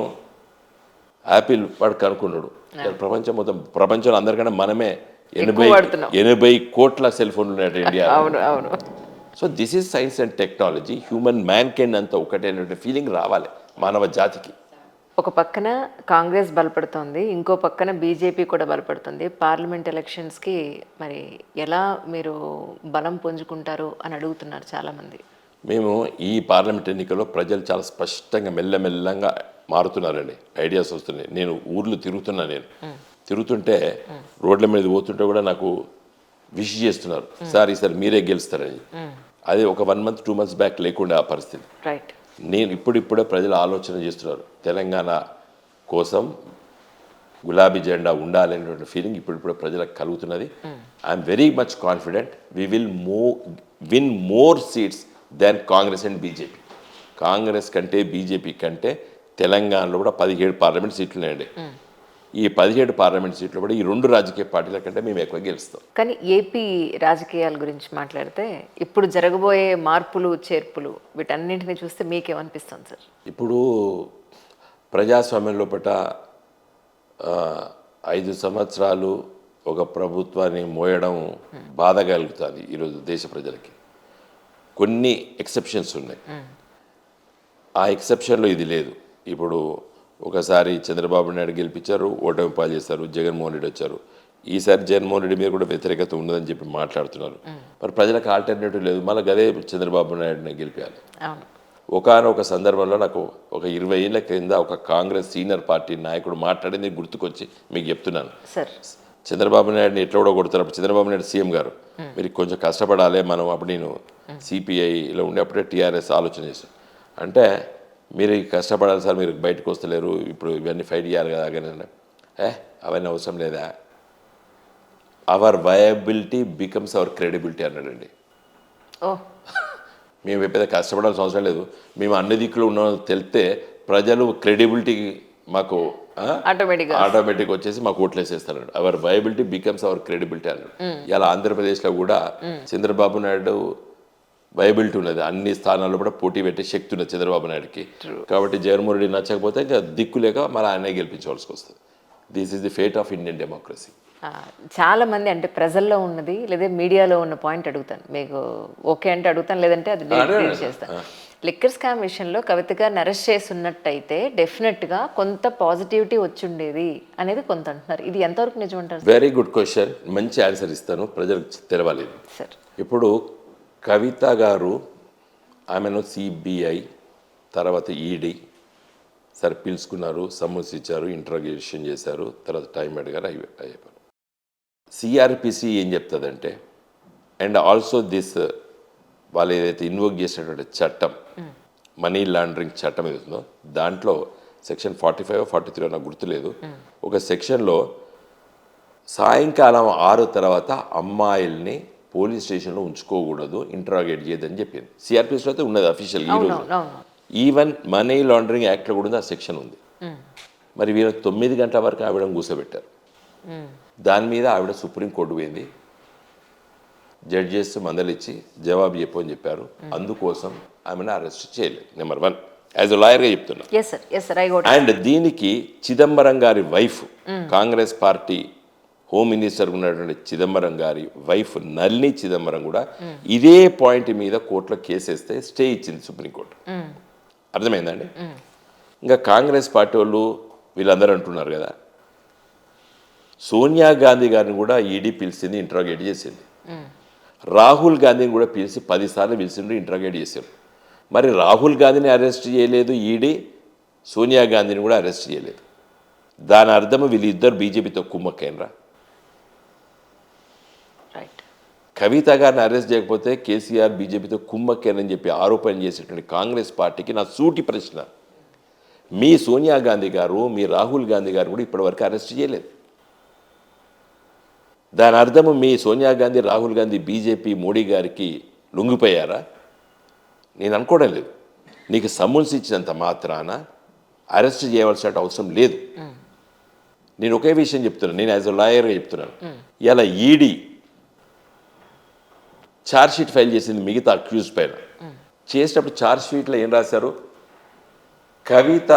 యాపిల్ వాడు కనుక్కున్నాడు. ప్రపంచం మొత్తం, ప్రపంచంలో అందరికన్నా మనమే 80 కోట్ల సెల్ ఫోన్లు ఉన్నాయి India. So this is science and technology. Human man can అంతా ఒకటే ఫీలింగ్ రావాలి మానవ జాతికి. ఒక పక్కన కాంగ్రెస్ బలపడుతోంది, ఇంకో పక్కన బీజేపీ కూడా బలపడుతుంది. పార్లమెంట్ ఎలక్షన్స్కి మరి ఎలా మీరు బలం పుంజుకుంటారు అని అడుగుతున్నారు చాలామంది. మేము ఈ పార్లమెంట్ ఎన్నికల్లో ప్రజలు చాలా స్పష్టంగా మెల్లమెల్లంగా మారుతున్నారండి, ఐడియాస్ వస్తున్నాయి. నేను ఊర్లు తిరుగుతున్నా, నేను తిరుగుతుంటే రోడ్ల మీద పోతుంటే కూడా నాకు విష్ చేస్తున్నారు, సార్ ఈసారి మీరే గెలుస్తారని. అది ఒక 1 month 2 months బ్యాక్ లేకుండా ఆ పరిస్థితి. రైట్. నేను ఇప్పుడిప్పుడే ప్రజలు ఆలోచన చేస్తున్నారు, తెలంగాణ కోసం గులాబీ జెండా ఉండాలి అనేటువంటి ఫీలింగ్ ఇప్పుడిప్పుడే ప్రజలకు కలుగుతున్నది. I'm very much confident we will win more seats than Congress and BJP. Congress కంటే బీజేపీ కంటే తెలంగాణలో కూడా 17 పార్లమెంట్ సీట్లు ఉన్నాయండి. ఈ 17 పార్లమెంట్ సీట్లు కూడా ఈ 2 రాజకీయ పార్టీల కంటే మేము ఎక్కువ గెలుస్తాం. కానీ ఏపీ రాజకీయాల గురించి మాట్లాడితే ఇప్పుడు జరగబోయే మార్పులు చేర్పులు వీటన్నింటినీ చూస్తే మీకేమనిపిస్తుంది సార్? ఇప్పుడు ప్రజాస్వామ్యం లోపల 5 సంవత్సరాలు ఒక ప్రభుత్వాన్ని మోయడం బాధ కలుగుతుంది ఈరోజు దేశ ప్రజలకి. కొన్ని ఎక్సెప్షన్స్ ఉన్నాయి, ఆ ఎక్సెప్షన్లో ఇది లేదు. ఇప్పుడు ఒకసారి చంద్రబాబు నాయుడు గెలిపించారు, ఓటమి పాలు చేస్తారు, జగన్మోహన్ రెడ్డి వచ్చారు. ఈసారి జగన్మోహన్ రెడ్డి మీద కూడా వ్యతిరేకత ఉన్నదని చెప్పి మాట్లాడుతున్నారు. మరి ప్రజలకు ఆల్టర్నేటివ్ లేదు, మళ్ళీ అదే చంద్రబాబు నాయుడుని గెలిపించాలి. ఒకనొక సందర్భంలో నాకు ఒక 20 ఏళ్ల క్రింద ఒక కాంగ్రెస్ సీనియర్ పార్టీ నాయకుడు మాట్లాడింది గుర్తుకొచ్చి మీకు చెప్తున్నాను. చంద్రబాబు నాయుడుని ఎట్లా కూడా కొడతారు. అప్పుడు చంద్రబాబు నాయుడు సీఎం గారు, మీరు కొంచెం కష్టపడాలి మనం. అప్పుడు నేను సిపిఐలో ఉండే అప్పుడే టీఆర్ఎస్ ఆలోచన చేస్తాను. అంటే మీరు కష్టపడాలి సార్, మీరు బయటకు వస్తలేరు, ఇప్పుడు ఇవన్నీ ఫైట్ చేయాలి కదా అని. అవన్నీ అవసరం లేదా, our viability becomes our credibility అన్నాడండి. మేము ఎప్పుడైతే కష్టపడాల్సిన అవసరం లేదు, మేము అన్ని దిక్కులు ఉన్నామని తెలిస్తే ప్రజలు క్రెడిబిలిటీ మాకు ఆటోమేటిక్ వచ్చేసి మాకు ఓట్లు వేసేస్తాడు. Our viability becomes our credibility అన్నాడు. ఇలా ఆంధ్రప్రదేశ్లో కూడా చంద్రబాబు నాయుడు వైబిలిటీ ఉన్నది, అన్ని స్థానాల్లో కూడా పోటీ పెట్టే శక్తి ఉన్నది చంద్రబాబు నాయుడుకి. కాబట్టి జగన్మోహన్ రెడ్డి నచ్చకపోతే ఇంకా దిక్కు లేక మళ్ళీ ఆయనే గెలిపించవలసి వస్తుంది. This is the fate of Indian democracy. చాలా మంది అంటే ప్రజల్లో ఉన్నది లేదా మీడియాలో ఉన్న పాయింట్ అడుగుతాను, మీకు ఓకే అంటే అడుగుతాను, లేదంటే అది డిలీట్ చేస్తాను. లిక్కర్ స్కామ్ విషయంలో కవిత గారిని అరెస్ట్ చేస్తున్నట్టయితే డెఫినెట్గా కొంత పాజిటివిటీ వచ్చిండేది అనేది కొంత అంటున్నారు. ఇది ఎంతవరకు నిజం అంటారు? వెరీ గుడ్ క్వశ్చన్, మంచి ఆన్సర్ ఇస్తాను, ప్రజలకు తెలవాలి సార్. ఇప్పుడు కవిత గారు ఆమెను సిబిఐ తర్వాత ఈడీ సరే పిలుచుకున్నారు, సమ్మన్స్ ఇచ్చారు, ఇంట్రాగేషన్ చేశారు, తర్వాత టైం అడిగారు, అయిపోయారు. సిఆర్పిసి ఏం చెప్తుందంటే అండ్ ఆల్సో దిస్ వాళ్ళు ఏదైతే ఇన్వోక్ చేసినటువంటి చట్టం మనీ లాండరింగ్ చట్టం ఏదైతుందో దాంట్లో సెక్షన్ 45 43 నాకు గుర్తులేదు, ఒక సెక్షన్లో సాయంకాలం 6 తర్వాత అమ్మాయిల్ని పోలీస్ స్టేషన్లో ఉంచుకోకూడదు, ఇంట్రాగేట్ చేయదని చెప్పింది. సిఆర్పిసిలో అయితే ఉన్నది అఫీషియల్. ఈరోజు ఈవెన్ మనీ లాండరింగ్ యాక్ట్లో కూడా ఉంది, ఆ సెక్షన్ ఉంది. మరి వీరు 9 గంటల వరకు ఆవిడ కూర్చోబెట్టారు. దాని మీద ఆవిడ సుప్రీంకోర్టు పోయింది, జడ్జెస్ మందలిచ్చి జవాబు చెప్పు అని చెప్పారు. అందుకోసం ఆమెను అరెస్ట్ చేయలేదు. నెంబర్ 1 యాజ్ ఎ లాయర్గా చెప్తున్నా. అండ్ దీనికి చిదంబరం గారి wife, Congress party home minister ఉన్నటువంటి చిదంబరం గారి వైఫ్ నళిని చిదంబరం కూడా ఇదే పాయింట్ మీద కోర్టులో కేసేస్తే స్టే ఇచ్చింది సుప్రీంకోర్టు. అర్థమైందండి? ఇంకా కాంగ్రెస్ పార్టీ వాళ్ళు వీళ్ళందరూ అంటున్నారు కదా, సోనియా గాంధీ గారిని కూడా ఈడీ పిలిచింది, ఇంట్రాగేట్ చేసింది. రాహుల్ గాంధీని కూడా పిలిచి 10 సార్లు పిలిచిండ్రు, ఇంట్రాగేట్ చేశారు. మరి రాహుల్ గాంధీని అరెస్ట్ చేయలేదు ఈడీ, సోనియా గాంధీని కూడా అరెస్ట్ చేయలేదు. దాని అర్థం వీళ్ళిద్దరు బీజేపీతో కుమ్మక్కైనరా? కవిత గారిని అరెస్ట్ చేయకపోతే కేసీఆర్ బీజేపీతో కుమ్మక్కైనని చెప్పి ఆరోపణ చేసేటువంటి కాంగ్రెస్ పార్టీకి నా సూటి ప్రశ్న, మీ సోనియా గాంధీ గారు మీ రాహుల్ గాంధీ గారు కూడా ఇప్పటివరకు అరెస్ట్ చేయలేదు. దాని అర్థము మీ సోనియా గాంధీ రాహుల్ గాంధీ బీజేపీ మోడీ గారికి లొంగిపోయారా? నేను అనుకోవడం లేదు. నీకు సమ్మన్స్ ఇచ్చినంత మాత్రాన అరెస్ట్ చేయవలసిన అవసరం లేదు. నేను ఒకే విషయం చెప్తున్నాను, నేను యాజ్ ఎ లాయర్గా చెప్తున్నాను. ఇలా ఈడీ ఛార్జ్షీట్ ఫైల్ చేసింది మిగతా అక్యూజ్ పైన. చేసేటప్పుడు ఛార్జ్షీట్లో ఏం రాశారు? కవిత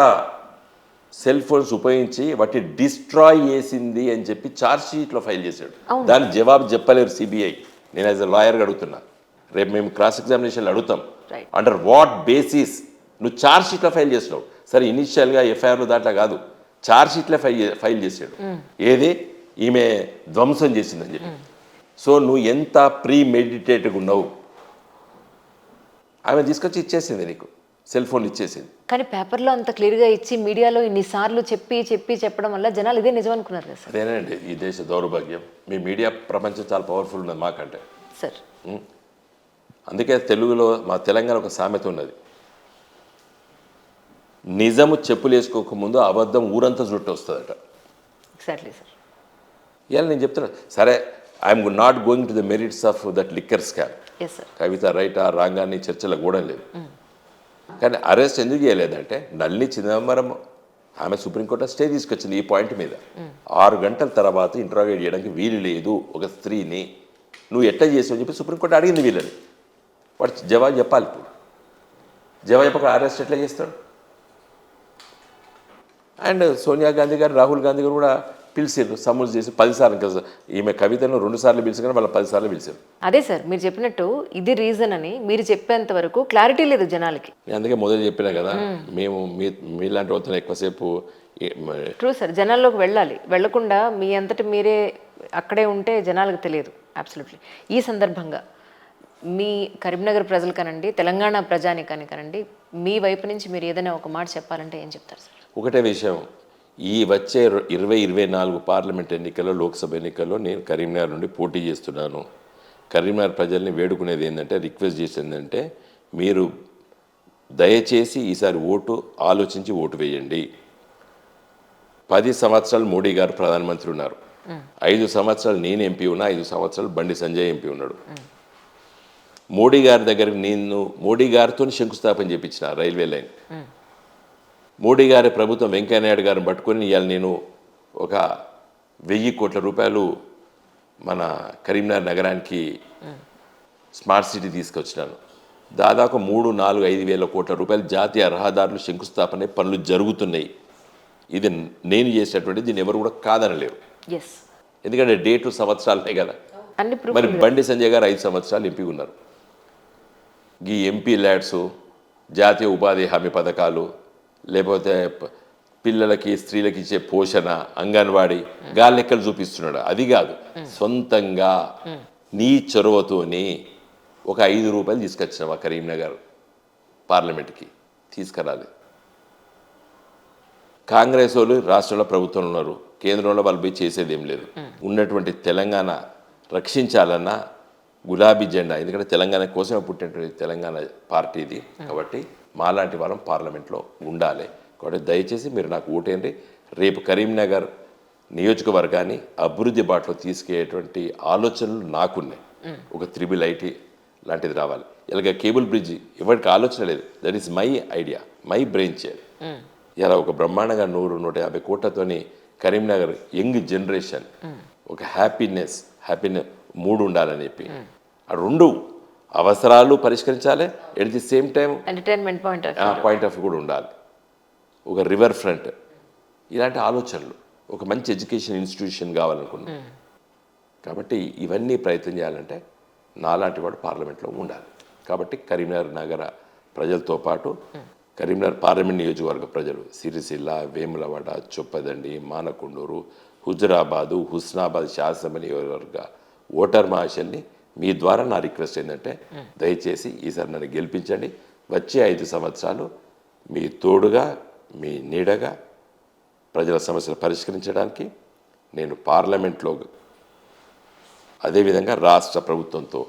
సెల్ ఫోన్స్ ఉపయోగించి వాటి డిస్ట్రాయ్ చేసింది అని చెప్పి ఛార్జ్షీట్లో ఫైల్ చేశాడు. దానికి జవాబు చెప్పలేరు సిబిఐ. నేను యాజ్ ఎ లాయర్గా అడుగుతున్నా, రేపు మేము క్రాస్ ఎగ్జామినేషన్లు అడుగుతాం, అండర్ వాట్ బేసిస్ నువ్వు ఛార్జ్షీట్లో ఫైల్ చేసినావు? సరే ఇనిషియల్గా ఎఫ్ఐఆర్లు దాంట్లో కాదు, ఛార్జ్షీట్లో ఫైల్ చేసాడు. ఏది? ఈమె ధ్వంసం చేసిందని చెప్పి. సో నువ్వు ఎంత ప్రీ మెడిటేట్గా ఉన్నావు? ఆమె తీసుకొచ్చి ఇచ్చేసింది, నీకు సెల్ ఫోన్ ఇచ్చేసింది. కానీ పేపర్లో అంత క్లియర్గా ఇచ్చి మీడియాలో ఇన్నిసార్లు చెప్పడం వల్ల జనాలు ఇదే నిజం అనుకున్నారు కదా సార్. అదేనండి ఈ దేశ దౌర్భాగ్యం. మీ మీడియా ప్రపంచం చాలా పవర్ఫుల్ ఉన్నది మాకంటే సార్. అందుకే తెలుగులో మా తెలంగాణ ఒక సామెత ఉన్నది, నిజము చెప్పులు వేసుకోకముందు అబద్ధం ఊరంతా చుట్టూ వస్తుందట. Exactly sir. ఇవాళ నేను చెప్తున్నా, సరే I'm not going to the merits of that liquor scam. Kavitha రైటా రాంగా అని చర్చలో కూడా లేదు. కానీ అరెస్ట్ ఎందుకు చేయలేదంటే నళిని చిదంబరం ఆమె సుప్రీంకోర్టు స్టే తీసుకొచ్చింది ఈ పాయింట్ మీద. 6 గంటల తర్వాత ఇంట్రాగేట్ చేయడానికి వీలు లేదు ఒక స్త్రీని, నువ్వు ఎట్లా చేసావు అని చెప్పి సుప్రీంకోర్టు అడిగింది వీళ్ళని. వాడు జవాబు చెప్పాలి. ఇప్పుడు జవాబు చెప్పక అరెస్ట్ ఎట్లా చేస్తాడు? అండ్ సోనియా గాంధీ గారు రాహుల్ గాంధీ గారు కూడా పిలిచారు, సమ్మన్స్ చేసి 10 సార్లు కదా. ఈమె కవితను 2 సార్లు పిలిచి కానీ వాళ్ళ 10 సార్లు పిలిచారు. అదే సార్ మీరు చెప్పినట్టు ఇది రీజన్ అని మీరు చెప్పేంత వరకు క్లారిటీ లేదు జనాలకి. అందుకే మొదలు చెప్పినా కదా, మేము మీలాంటి వాళ్ళతో ఎక్కువసేపు ట్రూ సార్, జనాల్లోకి వెళ్ళాలి. వెళ్లకుండా మీ అంతటి మీరే అక్కడే ఉంటే జనాలకు తెలియదు. అబ్సల్యూట్లీ. ఈ సందర్భంగా మీ కరీంనగర్ ప్రజలు కానండి, తెలంగాణ ప్రజానికాని కానండి, మీ వైపు నుంచి మీరు ఏదైనా ఒక మాట చెప్పాలంటే ఏం చెప్తారు సార్? ఒకటే విషయం, ఈ వచ్చే 2024 పార్లమెంట్ ఎన్నికల్లో, లోక్సభ ఎన్నికల్లో నేను కరీంనగర్ నుండి పోటీ చేస్తున్నాను. కరీంనగర్ ప్రజల్ని వేడుకునేది ఏంటంటే, రిక్వెస్ట్ చేసేది ఏంటంటే, మీరు దయచేసి ఈసారి ఆలోచించి ఓటు వేయండి. 10 సంవత్సరాలు మోడీ గారు ప్రధానమంత్రి ఉన్నారు, 5 సంవత్సరాలు నేను ఎంపీ ఉన్నా, 5 సంవత్సరాలు బండి సంజయ్ ఎంపీ ఉన్నాడు. మోడీ గారి దగ్గరికి నేను మోడీ గారితో శంకుస్థాపన చేయించిన రైల్వే లైన్. మోడీ గారి ప్రభుత్వం వెంకయ్య నాయుడు గారిని పట్టుకొని ఇవాళ నేను ఒక 1000 కోట్ల రూపాయలు మన కరీంనగర్ నగరానికి స్మార్ట్ సిటీ తీసుకొచ్చినాను. దాదాపు 3, 4, 5 వేల కోట్ల రూపాయలు జాతీయ రహదారులు శంకుస్థాపన పనులు జరుగుతున్నాయి. ఇది నేను చేసినటువంటి, దీన్ని ఎవరు కూడా కాదనలేరు. ఎస్, ఎందుకంటే డేటు సంవత్సరాలనే కదా. అన్ని మరి బండి సంజయ్ గారు 5 సంవత్సరాలు ఎంపీ ఉన్నారు. ఈ ఎంపీ ల్యాడ్స్, జాతీయ ఉపాధి హామీ పథకాలు, లేకపోతే పిల్లలకి స్త్రీలకి ఇచ్చే పోషణ, అంగన్వాడీ గాలి లెక్కలు చూపిస్తున్నాడు. అది కాదు, సొంతంగా నీ చొరవతోని ఒక 5 రూపాయలు తీసుకొచ్చినావా కరీంనగర్ పార్లమెంట్కి? తీసుకురాలి. కాంగ్రెస్ వాళ్ళు రాష్ట్రంలో ప్రభుత్వంలో ఉన్నారు, కేంద్రంలో వాళ్ళు పోయి చేసేది ఏం లేదు. ఉన్నటువంటి తెలంగాణ రక్షించాలన్న గులాబీ జెండా, ఎందుకంటే తెలంగాణ కోసమే పుట్టినటువంటి తెలంగాణ పార్టీ ఇది. కాబట్టి మాలాంటి వాళ్ళం పార్లమెంట్లో ఉండాలి. కాబట్టి దయచేసి మీరు నాకు ఓటేయండి. రేపు కరీంనగర్ నియోజకవర్గాన్ని అభివృద్ధి బాటలో తీసుకెళ్ళేటువంటి ఆలోచనలు నాకున్నాయి. ఒక 3 IT లాంటిది రావాలి. ఇలాగ కేబుల్ బ్రిడ్జ్ ఎవరికి ఆలోచన లేదు. That is my idea, my brain share. ఇలా ఒక బ్రహ్మాండంగా 100-150 కోట్లతోని కరీంనగర్ యంగ్ జనరేషన్ ఒక హ్యాపీనెస్ 3 ఉండాలని చెప్పి, ఆ 2 అవసరాలు పరిష్కరించాలి. At the same time entertainment point of కూడా ఉండాలి. ఒక రివర్ ఫ్రంట్, ఇలాంటి ఆలోచనలు, ఒక మంచి ఎడ్యుకేషన్ ఇన్స్టిట్యూషన్ కావాలనుకున్నాం. కాబట్టి ఇవన్నీ ప్రయత్నం చేయాలంటే నాలాంటి వాడు పార్లమెంట్లో ఉండాలి. కాబట్టి కరీంనగర్ నగర ప్రజలతో పాటు కరీంనగర్ పార్లమెంట్ నియోజకవర్గ ప్రజలు, సిరిసిల్ల, వేములవాడ, చొప్పదండి, మానకొండూరు, హుజురాబాదు, హుస్నాబాద్ శాసనసభ నియోజకవర్గ ఓటర్ మహాశల్ని మీ ద్వారా నా రిక్వెస్ట్ ఏంటంటే, దయచేసి ఈసారి నన్ను గెలిపించండి. వచ్చే 5 సంవత్సరాలు మీ తోడుగా, మీ నీడగా ప్రజల సమస్యలు పరిష్కరించడానికి నేను పార్లమెంట్లో, అదేవిధంగా రాష్ట్ర ప్రభుత్వంతో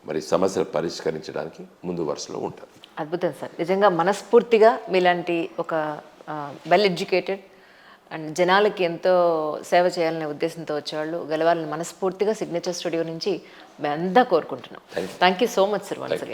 మరి సమస్యలు పరిష్కరించడానికి ముందు వరుసలో ఉంటాను. అద్భుతం సార్, నిజంగా మనస్ఫూర్తిగా మీలాంటి ఒక వెల్ ఎడ్యుకేటెడ్ అండ్ జనాలకి ఎంతో సేవ చేయాలనే ఉద్దేశంతో వచ్చేవాళ్ళు గెలవాలని మనస్ఫూర్తిగా సిగ్నేచర్ స్టూడియో నుంచి మేము అంతా కోరుకుంటున్నాం. Thank you so much sir once again.